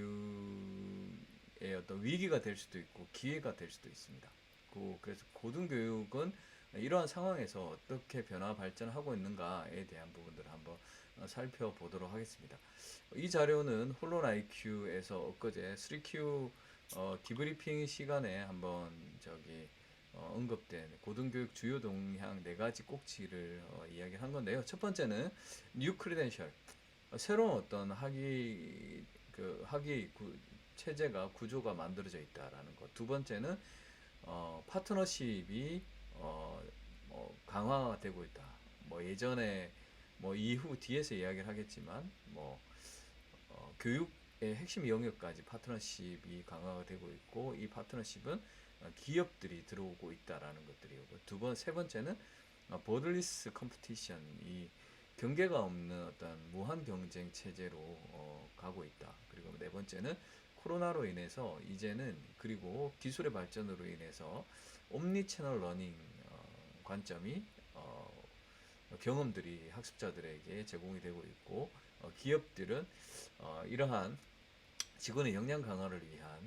어떤 위기가 될 수도 있고 기회가 될 수도 있습니다. 그래서 고등교육은 이러한 상황에서 어떻게 변화 발전하고 있는가에 대한 부분들을 한번 살펴보도록 하겠습니다. 이 자료는 홀론 IQ에서 엊그제 3Q 디브리핑 시간에 한번 언급된 고등교육 주요 동향 네 가지 꼭지를 이야기한 건데요. 첫 번째는 뉴 크리덴셜, 새로운 어떤 학위 체제가 구조가 만들어져 있다라는 것. 두 번째는 파트너십이 강화되고 있다. 뭐 예전에 뭐 이후 뒤에서 이야기를 하겠지만 교육의 핵심 영역까지 파트너십이 강화가 되고 있고 이 파트너십은 기업들이 들어오고 있다라는 것들이고 세 번째는 보더리스 컴피티션, 이 경계가 없는 어떤 무한 경쟁 체제로 가고 있다. 그리고 네 번째는 코로나로 인해서 이제는 그리고 기술의 발전으로 인해서 옴니 채널 러닝 관점이 경험들이 학습자들에게 제공이 되고 있고 기업들은 이러한 직원의 역량 강화를 위한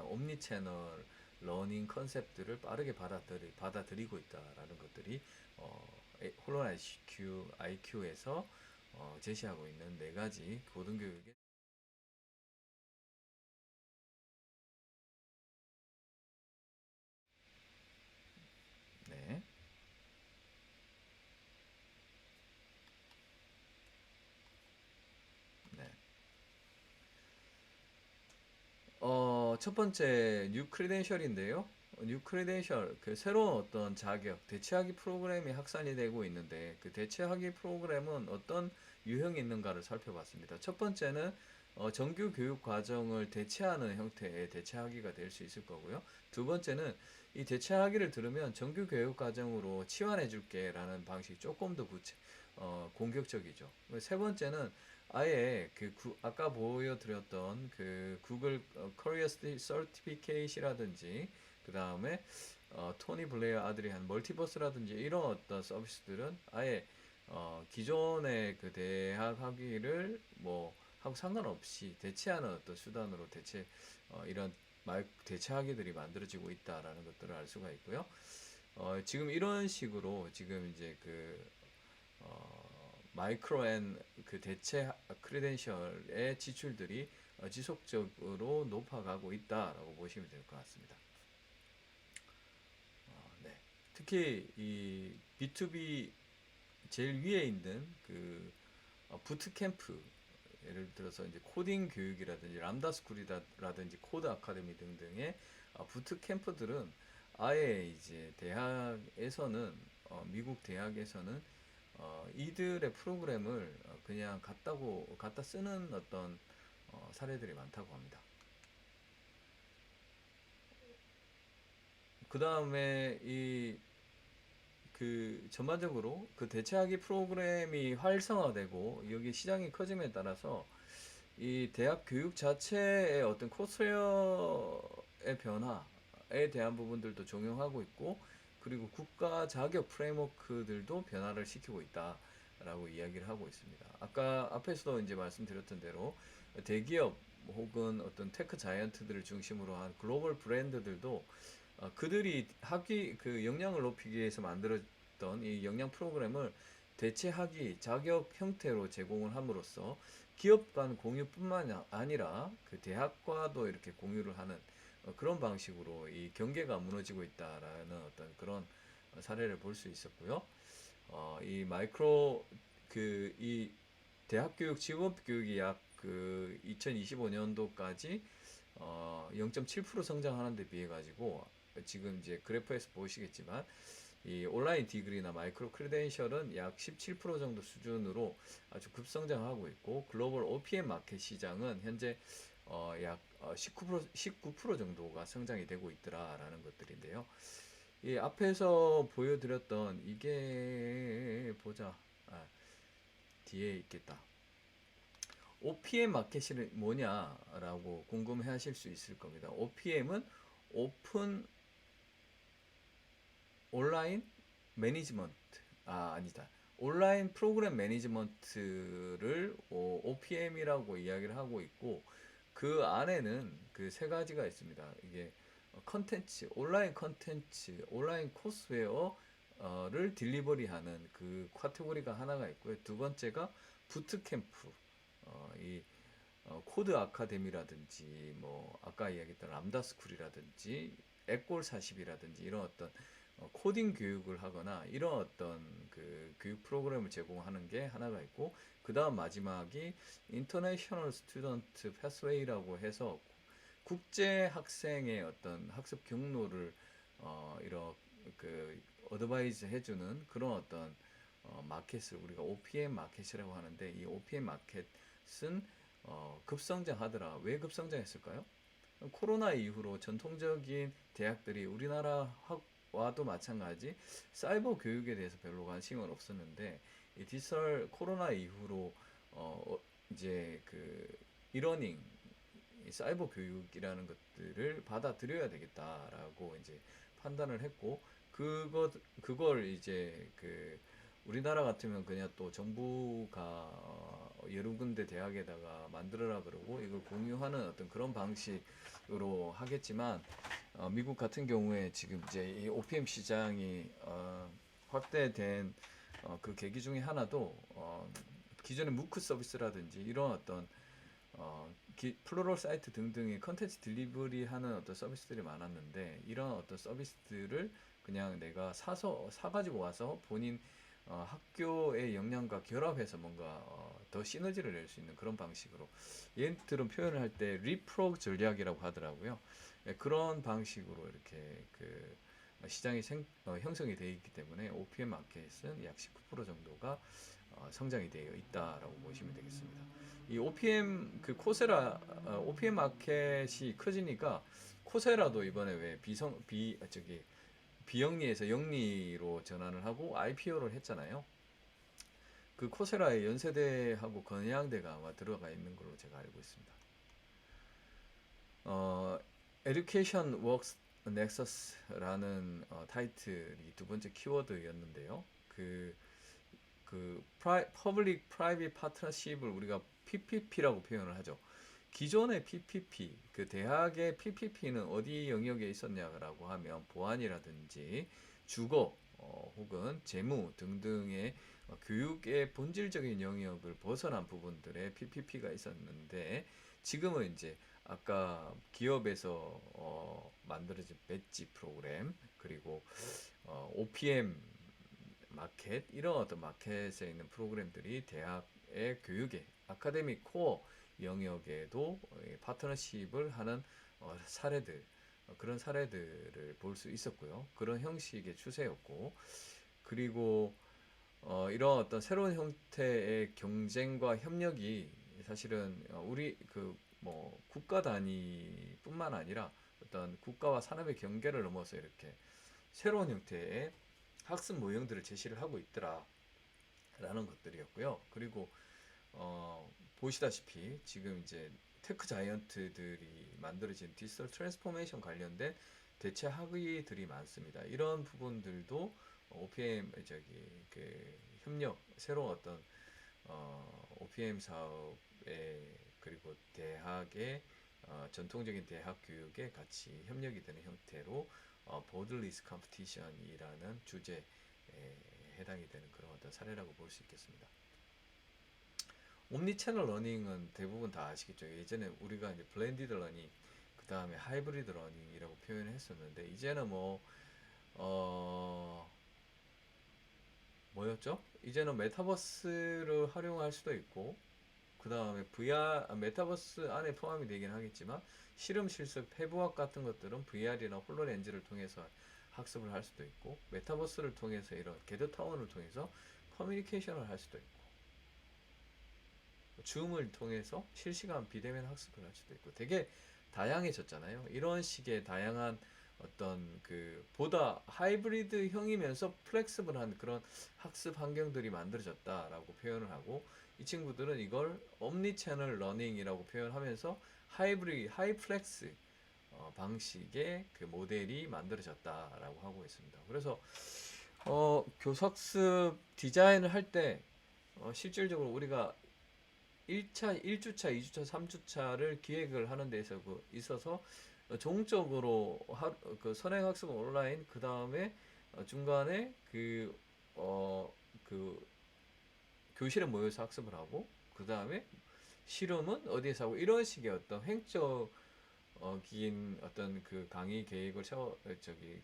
옴니 채널 러닝 컨셉들을 빠르게 받아들이고 있다라는 것들이 홀론 IQ에서 제시하고 있는 네 가지 고등교육의 네. 네. 첫 번째 뉴 크리덴셜인데요. 뉴 크리덴셜 그 새로운 어떤 자격 대체학위 프로그램이 확산이 되고 있는데 그 대체학위 프로그램은 어떤 유형이 있는가를 살펴봤습니다. 첫 번째는 정규 교육 과정을 대체하는 형태의 대체학위가 될 수 있을 거고요. 두 번째는 이 대체학위를 들으면 정규 교육 과정으로 치환해 줄게라는 방식이 조금 더 공격적이죠. 세 번째는 아예 아까 보여드렸던 그 구글 커리어 서티피케이시라든지 그 다음에 토니 블레어 아들이 한 멀티버스라든지 이런 어떤 서비스들은 아예 기존의 그 대학 학위를 뭐 하고 상관없이 대체하는 어떤 수단으로 이런 대체 학위들이 만들어지고 있다라는 것들을 알 수가 있고요. 지금 이런 식으로 지금 이제 마이크로 앤 그 대체 크리덴셜의 지출들이 지속적으로 높아가고 있다라고 보시면 될 것 같습니다. 네. 특히 이 B2B 제일 위에 있는 부트캠프, 예를 들어서 이제 코딩 교육이라든지 람다 스쿨이라든지 코드 아카데미 등등의 부트캠프들은 아예 이제 미국 대학에서는 이들의 프로그램을 그냥 갖다 쓰는 어떤 사례들이 많다고 합니다. 그 다음에 전반적으로 그 대체학위 프로그램이 활성화되고 여기 시장이 커짐에 따라서 이 대학 교육 자체의 어떤 코스웨어의 변화, 대한 부분들도 적용하고 있고, 그리고 국가 자격 프레임워크들도 변화를 시키고 있다라고 이야기를 하고 있습니다. 아까 앞에서도 이제 말씀드렸던 대로 대기업 혹은 어떤 테크 자이언트들을 중심으로 한 글로벌 브랜드들도 그들이 그 역량을 높이기 위해서 만들었던 이 역량 프로그램을 대체학위 자격 형태로 제공을 함으로써 기업 간 공유뿐만 아니라 그 대학과도 이렇게 공유를 하는 그런 방식으로 이 경계가 무너지고 있다라는 어떤 그런 사례를 볼 수 있었고요. 이 마이크로 이 대학 교육, 직업 교육이 약 그 2025년도까지 0.7% 성장하는 데 비해 가지고 지금 이제 그래프에서 보시겠지만 이 온라인 디그리나 마이크로 크레덴셜은 약 17% 정도 수준으로 아주 급성장하고 있고, 글로벌 OPM 마켓 시장은 현재 약 19% 정도가 성장이 되고 있더라라는 것들인데요. 이 앞에서 보여드렸던 이게 보자. 뒤에 있겠다. OPM 마켓이 뭐냐라고 궁금해 하실 수 있을 겁니다. OPM은 오픈 온라인 매니지먼트, 아니다. 온라인 프로그램 매니지먼트를 OPM이라고 이야기를 하고 있고, 그 안에는 그 세 가지가 있습니다. 이게 컨텐츠, 온라인 컨텐츠, 온라인 코스웨어를 딜리버리하는 그 카테고리가 하나가 있고요. 두 번째가 부트캠프, 이 코드 아카데미라든지 뭐 아까 이야기했던 람다 스쿨이라든지 앱골 40이라든지 이런 어떤 코딩 교육을 하거나 이런 어떤 그 교육 프로그램을 제공하는 게 하나가 있고, 그 다음 마지막이 인터내셔널 스튜던트 패스웨이라고 해서 국제 학생의 어떤 학습 경로를 이런 그 어드바이즈 해주는 그런 어떤 마켓을 우리가 OPM 마켓이라고 하는데, 이 OPM 마켓은 급성장하더라. 왜 급성장했을까요? 코로나 이후로 전통적인 대학들이 우리나라와도 마찬가지 사이버 교육에 대해서 별로 관심은 없었는데, 이 디지털 코로나 이후로 이제 그 이러닝 사이버 교육이라는 것들을 받아들여야 되겠다라고 이제 판단을 했고, 그걸 이제 그 우리나라 같으면 그냥 또 정부가 여러 군데 대학에다가 만들어라 그러고 이걸 공유하는 어떤 그런 방식으로 하겠지만, 미국 같은 경우에 지금 이제 이 OPM 시장이 확대된 그 계기 중에 하나도 기존의 무크 서비스라든지 이런 어떤 플로럴 사이트 등등의 컨텐츠 딜리버리 하는 어떤 서비스들이 많았는데, 이런 어떤 서비스들을 그냥 내가 사가지고 와서 본인 학교의 역량과 결합해서 뭔가 더 시너지를 낼 수 있는 그런 방식으로, 얘들은 표현을 할 때 리프로그 전략이라고 하더라고요. 예, 그런 방식으로 이렇게 그 시장이 형성이 되어 있기 때문에 OPM 마켓은 약 19% 정도가 성장이 되어 있다라고 보시면 되겠습니다. 이 OPM 그 코세라 OPM 마켓이 커지니까 코세라도 이번에 왜 비영리에서 영리로 전환을 하고 IPO를 했잖아요. 그 코세라에 연세대하고 건양대가 아마 들어가 있는 걸로 제가 알고 있습니다. Education Works Nexus라는 타이틀이 두 번째 키워드였는데요. Public Private Partnership을 우리가 PPP라고 표현을 하죠. 기존의 PPP, 그 대학의 PPP는 어디 영역에 있었냐라고 하면 보안이라든지 주거 혹은 재무 등등의 교육의 본질적인 영역을 벗어난 부분들의 PPP가 있었는데, 지금은 이제 아까 기업에서 만들어진 배지 프로그램, 그리고 OPM 마켓, 이런 어떤 마켓에 있는 프로그램들이 대학의 교육에 아카데믹 코어 영역에도 파트너십을 하는 사례들, 그런 사례들을 볼 수 있었고요. 그런 형식의 추세였고, 그리고 이런 어떤 새로운 형태의 경쟁과 협력이 사실은 우리 그 뭐 국가 단위뿐만 아니라 어떤 국가와 산업의 경계를 넘어서 이렇게 새로운 형태의 학습 모형들을 제시를 하고 있더라라는 것들이었고요. 그리고 보시다시피 지금 이제 테크 자이언트들이 만들어진 디지털 트랜스포메이션 관련된 대체 학위들이 많습니다. 이런 부분들도 OPM 그 협력 새로운 어떤 OPM 사업에 그리고 대학의 전통적인 대학 교육에 같이 협력이 되는 형태로 보드리스 컴피티션이라는 주제에 해당이 되는 그런 어떤 사례라고 볼 수 있겠습니다. 옴니 채널 러닝은 대부분 다 아시겠죠. 예전에 우리가 이제 블렌디드 러닝, 그 다음에 하이브리드 러닝이라고 표현을 했었는데, 이제는 어, 뭐였죠? 이제는 메타버스를 활용할 수도 있고, 그 다음에 메타버스 안에 포함이 되긴 하겠지만, 실험, 실습, 해부학 같은 것들은 VR이나 홀로렌즈를 통해서 학습을 할 수도 있고, 메타버스를 통해서 이런 게더타운을 통해서 커뮤니케이션을 할 수도 있고, 줌을 통해서 실시간 비대면 학습을 할 수도 있고 되게 다양해졌잖아요. 이런 식의 다양한 어떤 그 보다 하이브리드형이면서 플렉스블한 그런 학습 환경들이 만들어졌다라고 표현을 하고, 이 친구들은 이걸 옴니 채널 러닝이라고 표현하면서 하이플렉스 방식의 그 모델이 만들어졌다라고 하고 있습니다. 그래서 교석습 디자인을 할 때 실질적으로 우리가 1차, 1주차, 2주차, 3주차를 기획을 하는 데 있어서 종적으로 그 선행학습 온라인, 그 다음에 중간에 어, 그 교실에 모여서 학습을 하고, 그 다음에 실험은 어디에서 하고, 이런 식의 어떤 긴 어떤 그 강의 계획을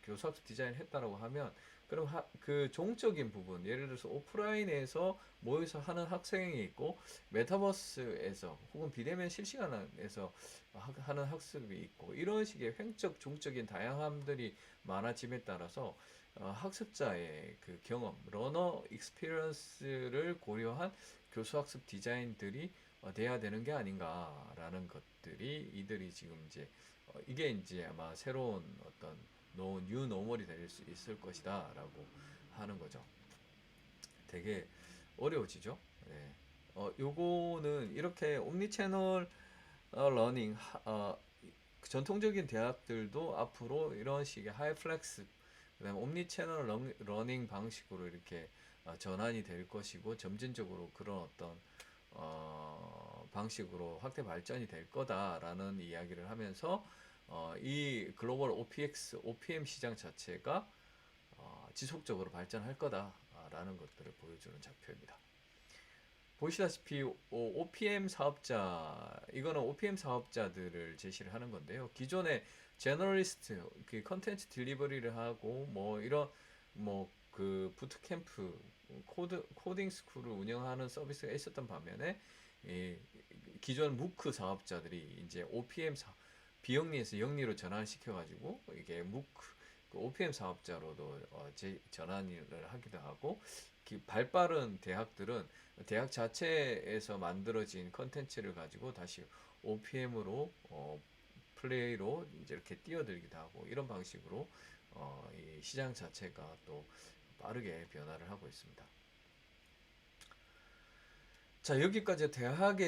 교수학습 디자인 했다라고 하면, 그럼 그 종적인 부분, 예를 들어서 오프라인에서 모여서 하는 학생이 있고, 메타버스에서 혹은 비대면 실시간에서 하는 학습이 있고, 이런 식의 횡적 종적인 다양함들이 많아짐에 따라서 학습자의 그 경험, 러너 익스피리언스를 고려한 교수학습 디자인들이 돼야 되는 게 아닌가라는 것들이, 이들이 지금 이제 이게 이제 아마 새로운 어떤 뉴 노멀이 될 수 있을 것이다라고 하는 거죠. 되게 어려워지죠. 네. 요거는 이렇게 옴니채널 러닝, 전통적인 대학들도 앞으로 이런 식의 하이플렉스, 그다음에 옴니채널 러닝 방식으로 이렇게 전환이 될 것이고, 점진적으로 그런 어떤 방식으로 확대 발전이 될 거다라는 이야기를 하면서 이 글로벌 OPM 시장 자체가 지속적으로 발전할 거다라는 것들을 보여주는 작표입니다. 보시다시피 OPM 사업자, 이거는 OPM 사업자들을 제시를 하는 건데요. 기존의 제너리스트, 그 컨텐츠 딜리버리를 하고 이런 그 부트캠프, 코딩 스쿨을 운영하는 서비스가 있었던 반면에, 이 기존 무크 사업자들이 이제 비영리에서 영리로 전환시켜 가지고 이게 OPM 사업자로도 전환을 하기도 하고, 발빠른 대학들은 대학 자체에서 만들어진 컨텐츠를 가지고 다시 OPM으로 플레이로 이제 이렇게 뛰어들기도 하고, 이런 방식으로 이 시장 자체가 또 빠르게 변화를 하고 있습니다. 자, 여기까지 대학이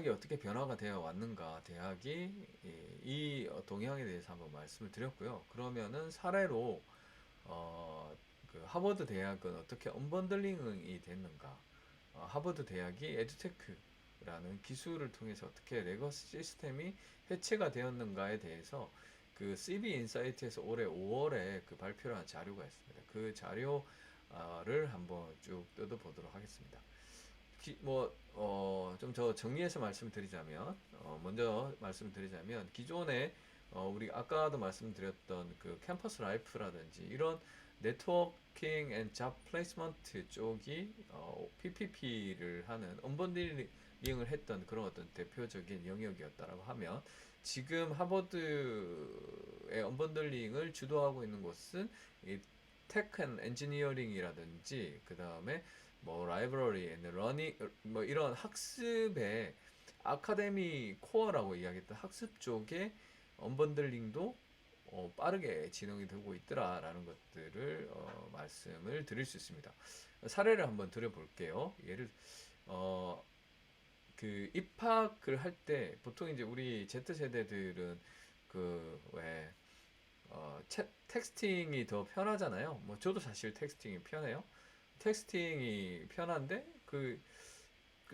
어떻게 변화가 되어 왔는가, 대학이 이 동향에 대해서 한번 말씀을 드렸고요. 그러면은 사례로 그 하버드 대학은 어떻게 언번들링이 됐는가, 하버드 대학이 에듀테크라는 기술을 통해서 어떻게 레거시 시스템이 해체가 되었는가에 대해서 그 CB 인사이트에서 올해 5월에 그 발표를 한 자료가 있습니다. 그 자료를 한번 쭉 뜯어보도록 하겠습니다. 좀 더 정리해서 말씀드리자면, 먼저 말씀드리자면, 기존에 우리 아까도 말씀드렸던 그 캠퍼스 라이프라든지 이런 네트워킹 앤 잡 플레이스먼트 쪽이 PPP를 하는 언번들링을 했던 그런 어떤 대표적인 영역이었다라고 하면, 지금 하버드의 언번들링을 주도하고 있는 곳은 이 테크 앤 엔지니어링이라든지, 그 다음에 라이브러리 앤 러닝, 이런 학습의 아카데미 코어라고 이야기했던 학습 쪽에 언번들링도 빠르게 진행이 되고 있더라라는 것들을 말씀을 드릴 수 있습니다. 사례를 한번 드려볼게요. 어, 그 입학을 할 때 보통 이제 우리 Z 세대들은 왜 텍스팅이 더 편하잖아요. 뭐 저도 사실 텍스팅이 편해요. 텍스팅이 편한데 그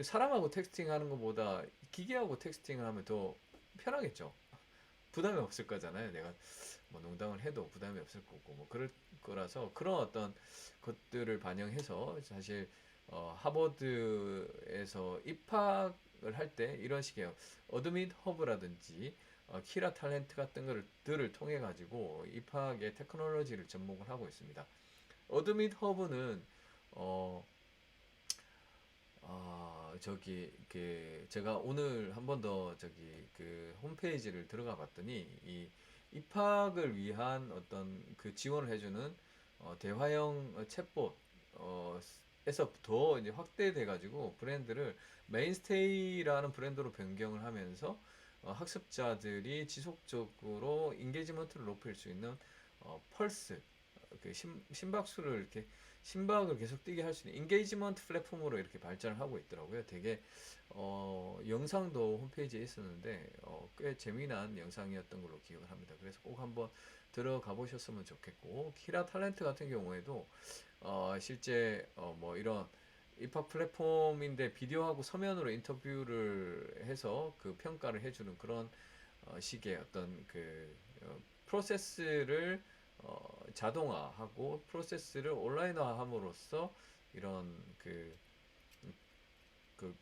사람하고 텍스팅하는 것보다 기계하고 텍스팅을 하면 더 편하겠죠. 부담이 없을 거잖아요. 내가 뭐 농담을 해도 부담이 없을 거고 뭐 그럴 거라서 그런 어떤 것들을 반영해서 사실 하버드에서 입학을 할 때 이런 식의 어드밋 허브라든지 키라 탤런트 같은 것들을 통해 가지고 입학의 테크놀로지를 접목을 하고 있습니다. 어드밋 허브는 어, 저기 그 제가 오늘 한 번 더 저기 그 홈페이지를 들어가 봤더니 이 입학을 위한 어떤 그 지원을 해주는 대화형 챗봇 에서 더 이제 확대돼 가지고 브랜드를 메인스테이라는 브랜드로 변경을 하면서 학습자들이 지속적으로 인게이지먼트를 높일 수 있는 펄스 그 심박수를 이렇게 심박을 계속 뛰게 할 수 있는 인게이지먼트 플랫폼으로 이렇게 발전을 하고 있더라고요. 되게 영상도 홈페이지에 있었는데 꽤 재미난 영상이었던 걸로 기억을 합니다. 그래서 꼭 한번 들어가 보셨으면 좋겠고 키라 탤런트 같은 경우에도 실제 뭐 이런 입학 플랫폼인데 비디오하고 서면으로 인터뷰를 해서 그 평가를 해주는 그런 식의 어떤 그 프로세스를 자동화하고 프로세스를 온라인화함으로써 이런 그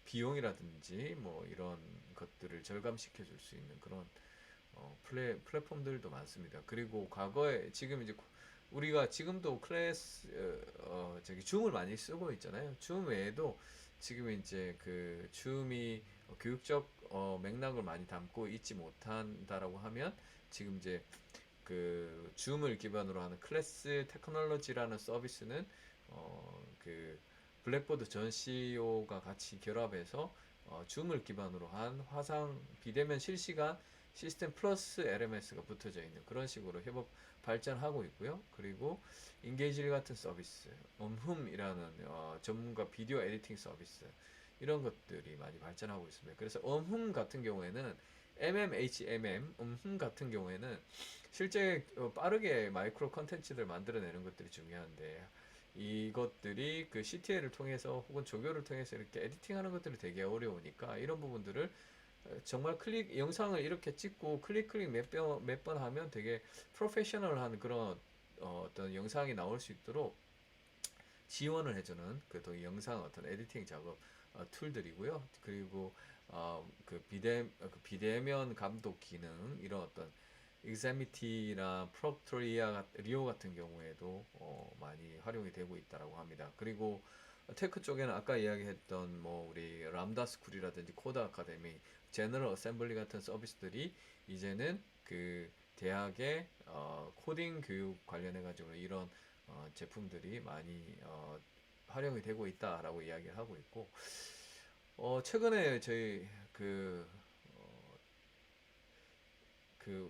비용이라든지 뭐 이런 것들을 절감시켜 줄 수 있는 그런 플랫폼들도 많습니다. 그리고 과거에 지금 이제 우리가 지금도 클래스 저기 줌을 많이 쓰고 있잖아요. 줌 외에도 지금 이제 그 줌이 교육적 맥락을 많이 담고 있지 못한다라고 하면 지금 이제 그 줌을 기반으로 하는 클래스 테크놀로지라는 서비스는 그 블랙보드 전 CEO가 같이 결합해서 줌을 기반으로 한 화상 비대면 실시간 시스템 플러스 LMS가 붙어져 있는 그런 식으로 협업 발전하고 있고요. 그리고 인게이지 같은 서비스, 음흠이라는 전문가 비디오 에디팅 서비스 이런 것들이 많이 발전하고 있습니다. 그래서 같은 경우에는 음흠 같은 경우에는 실제 빠르게 마이크로 컨텐츠를 만들어내는 것들이 중요한데 이것들이 그 CTL을 통해서 혹은 조교를 통해서 이렇게 에디팅하는 것들이 되게 어려우니까 이런 부분들을 정말 영상을 이렇게 찍고 클릭 몇 번 하면 되게 프로페셔널한 그런 어떤 영상이 나올 수 있도록 지원을 해주는 그 영상 어떤 에디팅 작업 툴들이고요. 그리고 그 비대면 감독 기능 이런 어떤 익사미티나 리오 같은 경우에도 많이 활용이 되고 있다라고 합니다. 그리고 테크 쪽에는 아까 이야기했던 뭐 우리 람다 스쿨이라든지 코드 아카데미, 제너럴 어셈블리 같은 서비스들이 이제는 그 대학의 코딩 교육 관련해 가지고 이런 제품들이 많이 활용이 되고 있다라고 이야기를 하고 있고 최근에 저희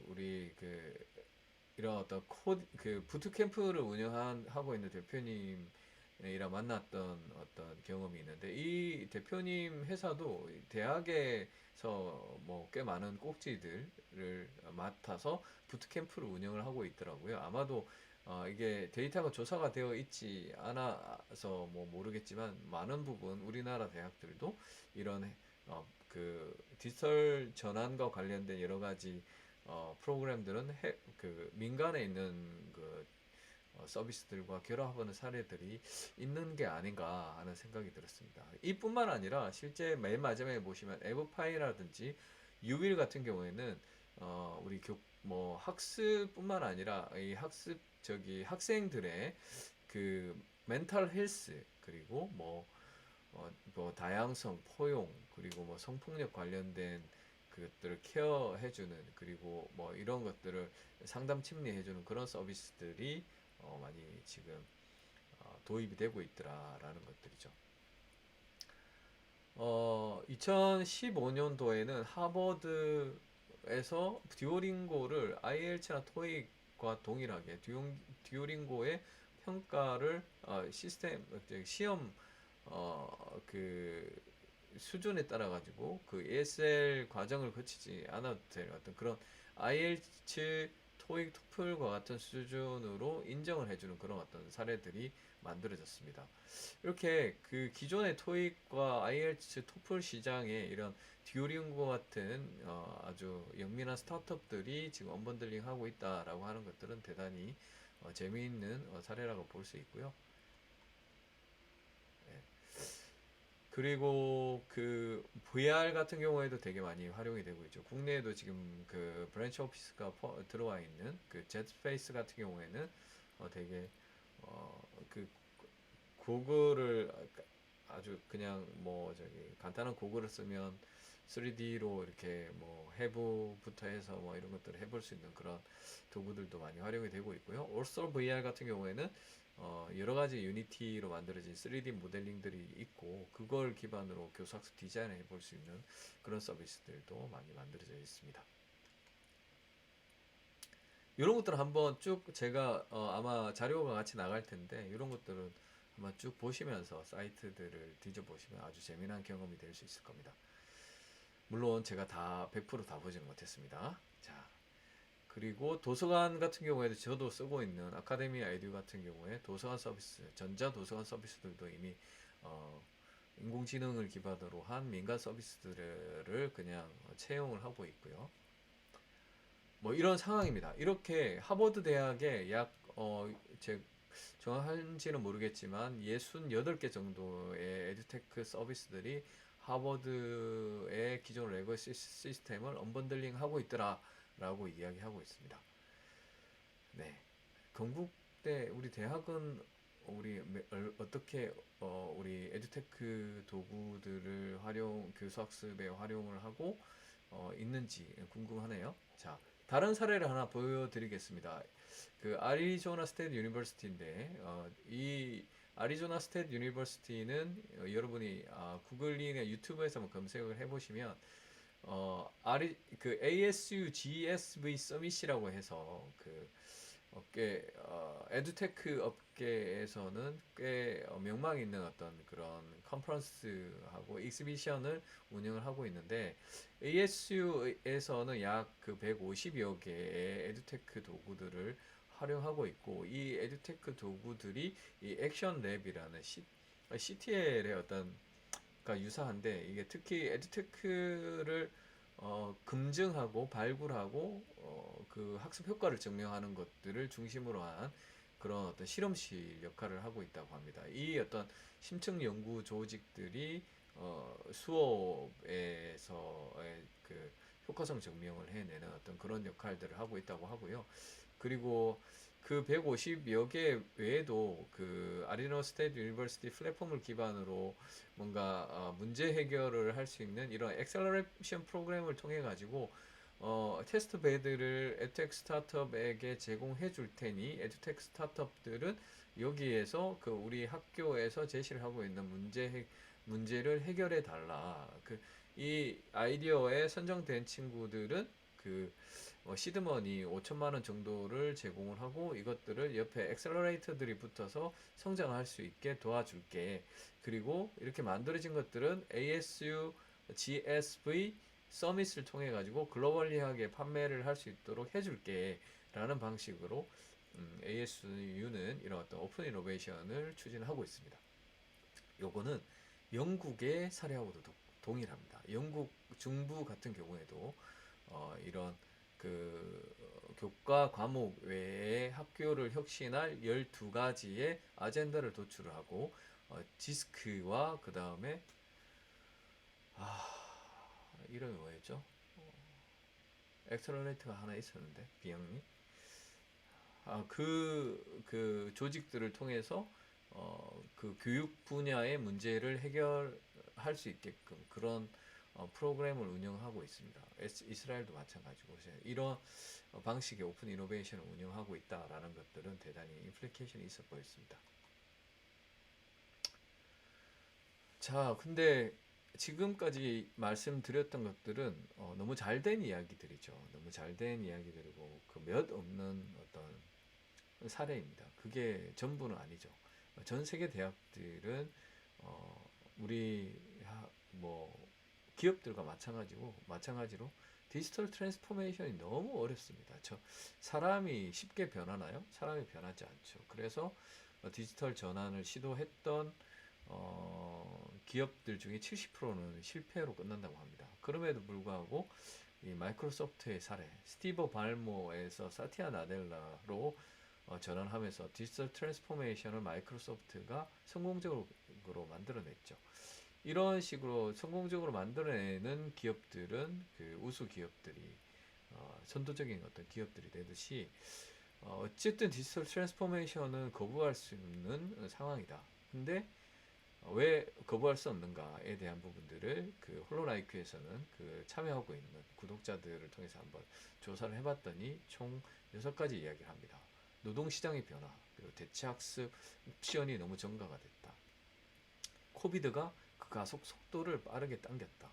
우리 이런 어떤 그 부트캠프를 하고 있는 대표님이랑 만났던 어떤 경험이 있는데 이 대표님 회사도 대학에서 뭐 꽤 많은 꼭지들을 맡아서 부트캠프를 운영을 하고 있더라고요. 아마도 이게 데이터가 조사가 되어 있지 않아서 뭐 모르겠지만 많은 부분 우리나라 대학들도 이런 그 디지털 전환과 관련된 여러 가지 프로그램들은 그 민간에 있는 그 서비스들과 결합하는 사례들이 있는 게 아닌가 하는 생각이 들었습니다. 이뿐만 아니라 실제 맨 마지막에 보시면 에브파이라든지 유윌 같은 경우에는 우리 뭐 학습뿐만 아니라 이 학습 저기 학생들의 그 멘탈 헬스 그리고 뭐 다양성, 포용 그리고 뭐 성폭력 관련된 그것들을 케어해주는 그리고 뭐 이런 것들을 상담 심리해주는 그런 서비스들이 많이 지금 도입이 되고 있더라라는 것들이죠. 2015년도에는 하버드에서 듀오링고를 IELTS나 토익과 동일하게 듀오링고의 평가를 시스템 시험 그 수준에 따라 가지고 그 ESL 과정을 거치지 않아도 될 어떤 그런 IELTS, 토익, 토플과 같은 수준으로 인정을 해주는 그런 어떤 사례들이 만들어졌습니다. 이렇게 그 기존의 토익과 IELTS, 토플 시장에 이런 듀오링고 같은 아주 영민한 스타트업들이 지금 언번들링 하고 있다라고 하는 것들은 대단히 재미있는 사례라고 볼 수 있고요. 예. 그리고 그 VR 같은 경우에도 되게 많이 활용이 되고 있죠. 국내에도 지금 그 브랜치 오피스가 들어와 있는 그 젯스페이스 같은 경우에는 되게 그 고글을 아주 그냥 뭐 저기 간단한 고글을 쓰면 3D로 이렇게 뭐 해부부터 해서 뭐 이런 것들을 해볼 수 있는 그런 도구들도 많이 활용이 되고 있고요. 올솔 VR 같은 경우에는 여러 가지 유니티로 만들어진 3D 모델링들이 있고 그걸 기반으로 교사학습 디자인을 해볼 수 있는 그런 서비스들도 많이 만들어져 있습니다. 이런 것들은 한번 쭉 제가 아마 자료가 같이 나갈 텐데 이런 것들은 한번 쭉 보시면서 사이트들을 뒤져보시면 아주 재미난 경험이 될 수 있을 겁니다. 물론 제가 다 100%다 보지는 못했습니다. 자, 그리고 도서관 같은 경우에도 저도 쓰고 있는 아카데미 아이디어 같은 경우에 도서관 서비스, 전자 도서관 서비스들도 이미 어, 인공지능을 기반으로 한 민간 서비스들을 그냥 채용을 하고 있고요. 뭐 이런 상황입니다. 이렇게 하버드 대학에 제 정확한지는 모르겠지만 68개 정도의 에듀테크 서비스들이 하버드의 기존 레거시 시스템을 언번들링 하고 있더라라고 이야기하고 있습니다. 네. 건국대 우리 대학은 우리 어떻게 우리 에듀테크 도구들을 교수학습에 활용을 하고 있는지 궁금하네요. 자, 다른 사례를 하나 보여드리겠습니다. 그 아리조나 스테이트 유니버시티인데 이 아리조나 스테이트 유니버시티는 여러분이 구글링에 유튜브에서 한번 검색을 해보시면 그 ASU GSV 서밋이라고 해서 그 에듀테크 업계에서는 꽤 명망 있는 어떤 그런 컨퍼런스하고 익스비션을 운영을 하고 있는데 ASU에서는 약 그 150여 개의 에듀테크 도구들을 활용하고 있고 이 에듀테크 도구들이 이 액션 랩이라는 CTL의 어떤 가 유사한데 이게 특히 에듀테크를 검증하고 발굴하고 그 학습 효과를 증명하는 것들을 중심으로 한 그런 어떤 실험실 역할을 하고 있다고 합니다. 이 어떤 심층 연구 조직들이 수업에서의 그 효과성 증명을 해내는 어떤 그런 역할들을 하고 있다고 하고요. 그리고 그 150여 개 외에도 그 아리노 스테이트 유니버시티 플랫폼을 기반으로 뭔가 문제 해결을 할 수 있는 이런 엑셀러레이션 프로그램을 통해 가지고 테스트 베드를 에듀텍 스타트업에게 제공해 줄 테니 에듀텍 스타트업들은 여기에서 그 우리 학교에서 제시를 하고 있는 문제를 해결해 달라. 그 이 아이디어에 선정된 친구들은 그 시드머니 5천만 원 정도를 제공을 하고 이것들을 옆에 엑셀러레이터들이 붙어서 성장할 수 있게 도와줄게. 그리고 이렇게 만들어진 것들은 ASU, GSV 서밋을 통해 가지고 글로벌리하게 판매를 할 수 있도록 해줄게. 라는 방식으로 ASU는 이런 어떤 오픈 이노베이션을 추진하고 있습니다. 요거는 영국의 사례하고도 동일합니다. 영국 중부 같은 경우에도 이런 그 교과 과목 외에 학교를 혁신할 12가지의 아젠다를 도출을 하고 지스크와 그 다음에 이름이 뭐였죠? 엑셀러레이터가 하나 있었는데 비영리 그 조직들을 통해서 그 교육 분야의 문제를 해결할 수 있게끔 그런 프로그램을 운영하고 있습니다. 이스라엘도 마찬가지고 이런 방식의 오픈 이노베이션을 운영하고 있다라는 것들은 대단히 인플리케이션이 있어 보였습니다. 자, 근데 지금까지 말씀드렸던 것들은 너무 잘된 이야기들이죠. 너무 잘된 이야기들이고 그 몇 없는 어떤 사례입니다. 그게 전부는 아니죠. 전 세계 대학들은 우리 뭐 기업들과 마찬가지로 디지털 트랜스포메이션이 너무 어렵습니다. 사람이 쉽게 변하나요? 사람이 변하지 않죠. 그래서 디지털 전환을 시도했던 기업들 중에 70%는 실패로 끝난다고 합니다. 그럼에도 불구하고 이 마이크로소프트의 사례, 스티브 발모에서 사티아 나델라로 전환하면서 디지털 트랜스포메이션을 마이크로소프트가 성공적으로 만들어냈죠. 이런 식으로 성공적으로 만들어내는 기업들은 그 우수 기업들이 선도적인 어떤 기업들이 되듯이 어쨌든 디지털 트랜스포메이션은 거부할 수 없는 상황이다. 근데 왜 거부할 수 없는가에 대한 부분들을 그 홀로나이큐에서는 그 참여하고 있는 구독자들을 통해서 한번 조사를 해봤더니 총 6가지 이야기를 합니다. 노동시장의 변화, 그리고 대체학습 옵션이 너무 증가가 됐다. 코비드가 그 가속 속도를 빠르게 당겼다.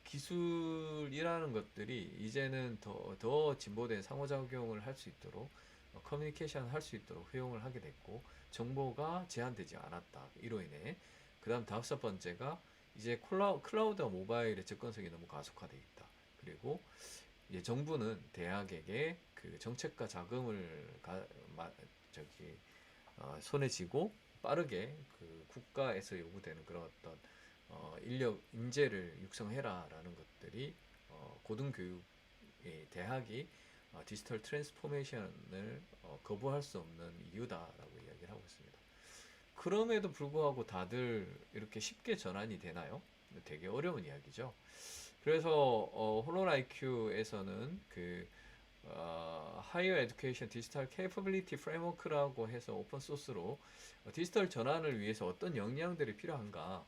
기술이라는 것들이 이제는 더 진보된 상호작용을 할 수 있도록 커뮤니케이션 할 수 있도록 효용을 하게 됐고 정보가 제한되지 않았다. 이로 인해 그 다음 다섯 번째가 이제 클라우드와 모바일의 접근성이 너무 가속화되어 있다. 그리고 이제 정부는 대학에게 그 정책과 자금을 저기 손에 쥐고 빠르게 그 국가에서 요구되는 그런 어떤 인력 인재를 육성해라라는 것들이 고등교육의 대학이 디지털 트랜스포메이션을 거부할 수 없는 이유다라고 이야기를 하고 있습니다. 그럼에도 불구하고 다들 이렇게 쉽게 전환이 되나요? 되게 어려운 이야기죠. 그래서 홀로나이큐에서는 그 하이어 에듀케이션 디지털 케이퍼빌리티 프레임워크라고 해서 오픈 소스로 디지털 전환을 위해서 어떤 역량들이 필요한가,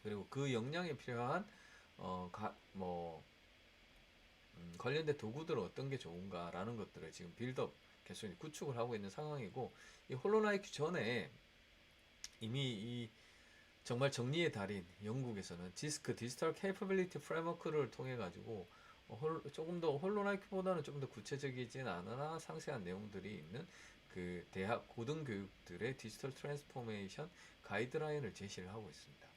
그리고 그 역량에 필요한 뭐 관련된 도구들은 어떤 게 좋은가라는 것들을 지금 빌드업 계속 구축을 하고 있는 상황이고, 이 홀로나이큐 전에 이미 이 정말 정리의 달인 영국에서는 지스크 디지털 케이퍼빌리티 프레임워크를 통해 가지고 조금 더 홀로나이크보다는 좀 더 구체적이진 않으나 상세한 내용들이 있는 그 대학 고등교육들의 디지털 트랜스포메이션 가이드라인을 제시를 하고 있습니다.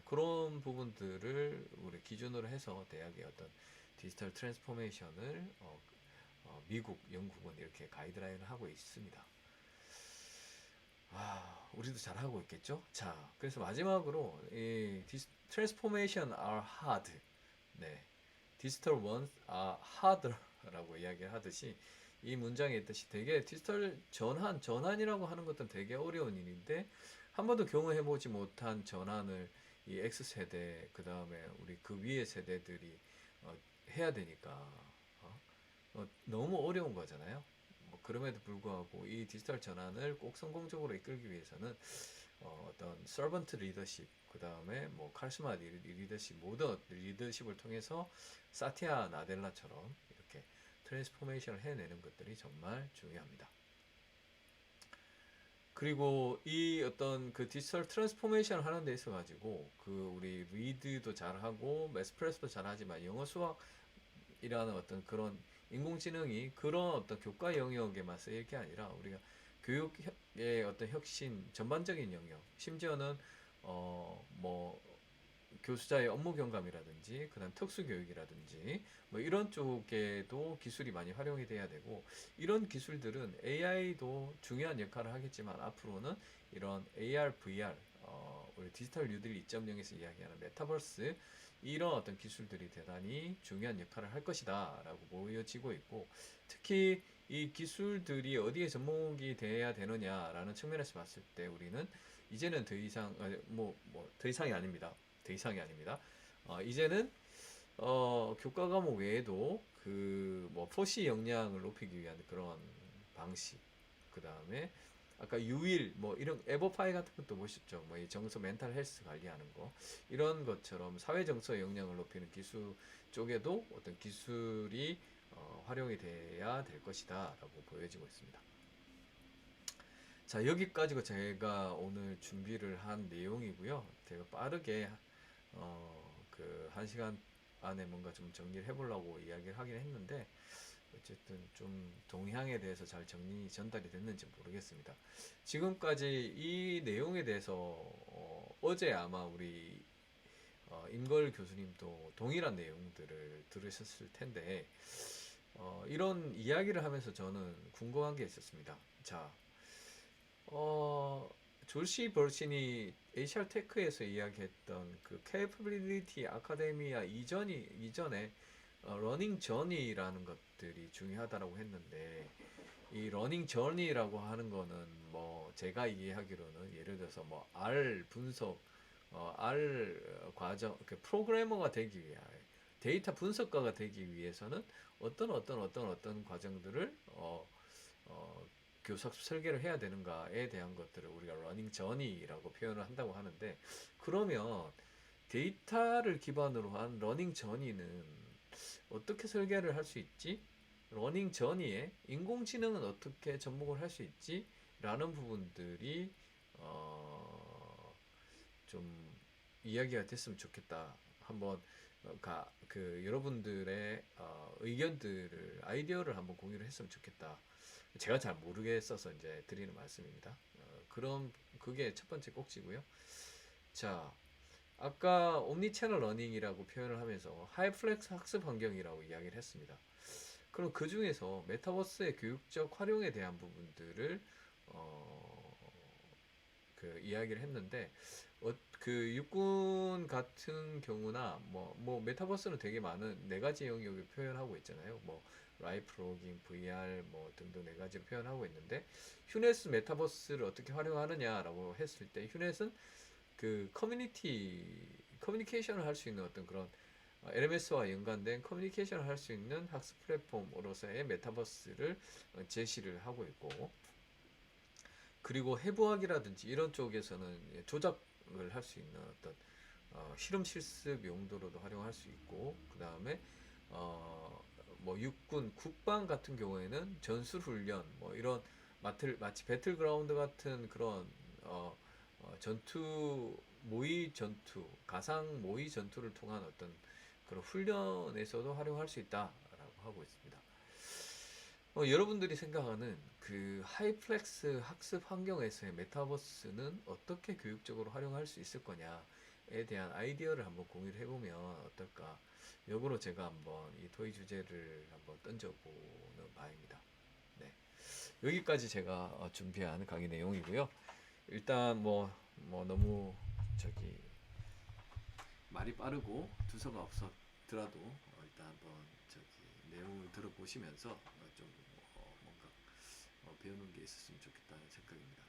그런 부분들을 우리 기준으로 해서 대학의 어떤 디지털 트랜스포메이션을 미국, 영국은 이렇게 가이드라인을 하고 있습니다. 우리도 잘하고 있겠죠? 자, 그래서 마지막으로 이 transformation are hard. 네. digital ones are harder라고 이야기를 하듯이 이 문장에 있듯이 되게 디지털 전환이라고 하는 것은 되게 어려운 일인데 한 번도 경험해보지 못한 전환을 이 X세대, 그 다음에 우리 그 위의 세대들이 해야 되니까 너무 어려운 거잖아요. 뭐 그럼에도 불구하고 이 디지털 전환을 꼭 성공적으로 이끌기 위해서는 떤 서번트 리더십, 그 다음에 뭐 카리스마 리더십, 모든 리더십을 통해서 사티아 나델라처럼 이렇게 트랜스포메이션을 해내는 것들이 정말 중요합니다. 그리고 이 어떤 그 디지털 트랜스포메이션 하는 데 있어 가지고 그 우리 리드도 잘하고 매스프레스도 잘하지만 영어 수학이라는 어떤 그런 인공지능이 그런 어떤 교과 영역에만 쓰일 게 아니라 우리가 교육의 어떤 혁신 전반적인 영역, 심지어는 뭐 교수자의 업무 경감이라든지 그다음 특수 교육이라든지 뭐 이런 쪽에도 기술이 많이 활용이 돼야 되고, 이런 기술들은 AI도 중요한 역할을 하겠지만 앞으로는 이런 AR, VR 우리 디지털 뉴딜 2.0에서 이야기하는 메타버스, 이런 어떤 기술들이 대단히 중요한 역할을 할 것이다라고 보여지고 있고, 특히 이 기술들이 어디에 접목이 돼야 되느냐라는 측면에서 봤을 때 우리는 이제는 더 이상 더 이상이 아닙니다. 더 이상이 아닙니다. 이제는 교과 과목 외에도 그 뭐 포시 역량을 높이기 위한 그런 방식, 그 다음에 아까 유일 뭐 이런 에버파이 같은 것도 보셨죠. 뭐 이 정서 멘탈 헬스 관리하는 거, 이런 것처럼 사회 정서 역량을 높이는 기술 쪽에도 어떤 기술이 활용이 돼야 될 것이다라고 보여지고 있습니다. 자, 여기까지가 제가 오늘 준비를 한 내용이고요. 제가 빠르게 그 1시간 안에 뭔가 좀 정리를 해보려고 이야기를 하긴 했는데 어쨌든 좀 동향에 대해서 잘 전달이 됐는지 모르겠습니다. 지금까지 이 내용에 대해서 어제 아마 우리 임걸 교수님도 동일한 내용들을 들으셨을 텐데 이런 이야기를 하면서 저는 궁금한 게 있었습니다. 자, 어, 졸시 버신이 HR 테크에서 이야기했던 그 Capability 아카데미아 이전에 러닝 저니라는 것들이 중요하다라고 했는데 이 러닝 저니라고 하는 거는 뭐 제가 이해하기로는 예를 들어서 뭐 R 분석, R 과정, 그 프로그래머가 되기 위해 데이터 분석가가 되기 위해서는 어떤 과정들을 어, 교사 설계를 해야 되는가에 대한 것들을 우리가 러닝 저니라고 표현을 한다고 하는데 그러면 데이터를 기반으로 한 러닝 저니는 어떻게 설계를 할 수 있지? 러닝 전이에 인공지능은 어떻게 접목을 할 수 있지? 라는 부분들이 좀 이야기가 됐으면 좋겠다. 한번 그 여러분들의 의견들을 아이디어를 한번 공유를 했으면 좋겠다. 제가 잘 모르겠어서 이제 드리는 말씀입니다. 그럼 그게 첫 번째 꼭지고요. 자, 아까 옴니 채널 러닝이라고 표현을 하면서 하이플렉스 학습 환경이라고 이야기를 했습니다. 그럼 그 중에서 메타버스의 교육적 활용에 대한 부분들을 어, 그 이야기를 했는데 그 육군 같은 경우나 뭐 메타버스는 되게 많은 네 가지 영역을 표현하고 있잖아요. 뭐 라이프 로깅, VR 뭐 등등 네 가지를 표현하고 있는데 휴넷 메타버스를 어떻게 활용하느냐라고 했을 때 휴넷은 그 커뮤니케이션을 할 수 있는 어떤 그런 LMS와 연관된 커뮤니케이션을 할 수 있는 학습 플랫폼으로서의 메타버스를 제시를 하고 있고 그리고 해부학이라든지 이런 쪽에서는 조작을 할 수 있는 어떤 실험 실습 용도로도 활용할 수 있고 그 다음에 뭐 육군 국방 같은 경우에는 전술 훈련 뭐 이런 마치 배틀그라운드 같은 그런 전투 모의 전투 가상 모의 전투를 통한 어떤 그런 훈련에서도 활용할 수 있다라고 하고 있습니다. 여러분들이 생각하는 그 하이플렉스 학습 환경에서의 메타버스는 어떻게 교육적으로 활용할 수 있을 거냐에 대한 아이디어를 한번 공유를 해보면 어떨까? 역으로 제가 한번 이 토의 주제를 한번 던져보는 바입니다. 네. 여기까지 제가 준비한 강의 내용이고요. 일단 뭐 너무 저기 말이 빠르고 두서가 없었더라도 일단 한번 저기 내용을 들어보시면서 좀 뭔가 배우는 게 있었으면 좋겠다는 생각입니다.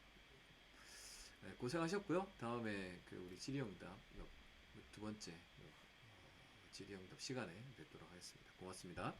네, 고생하셨고요. 다음에 그 우리 질의응답 두 번째 질의응답 시간에 뵙도록 하겠습니다. 고맙습니다.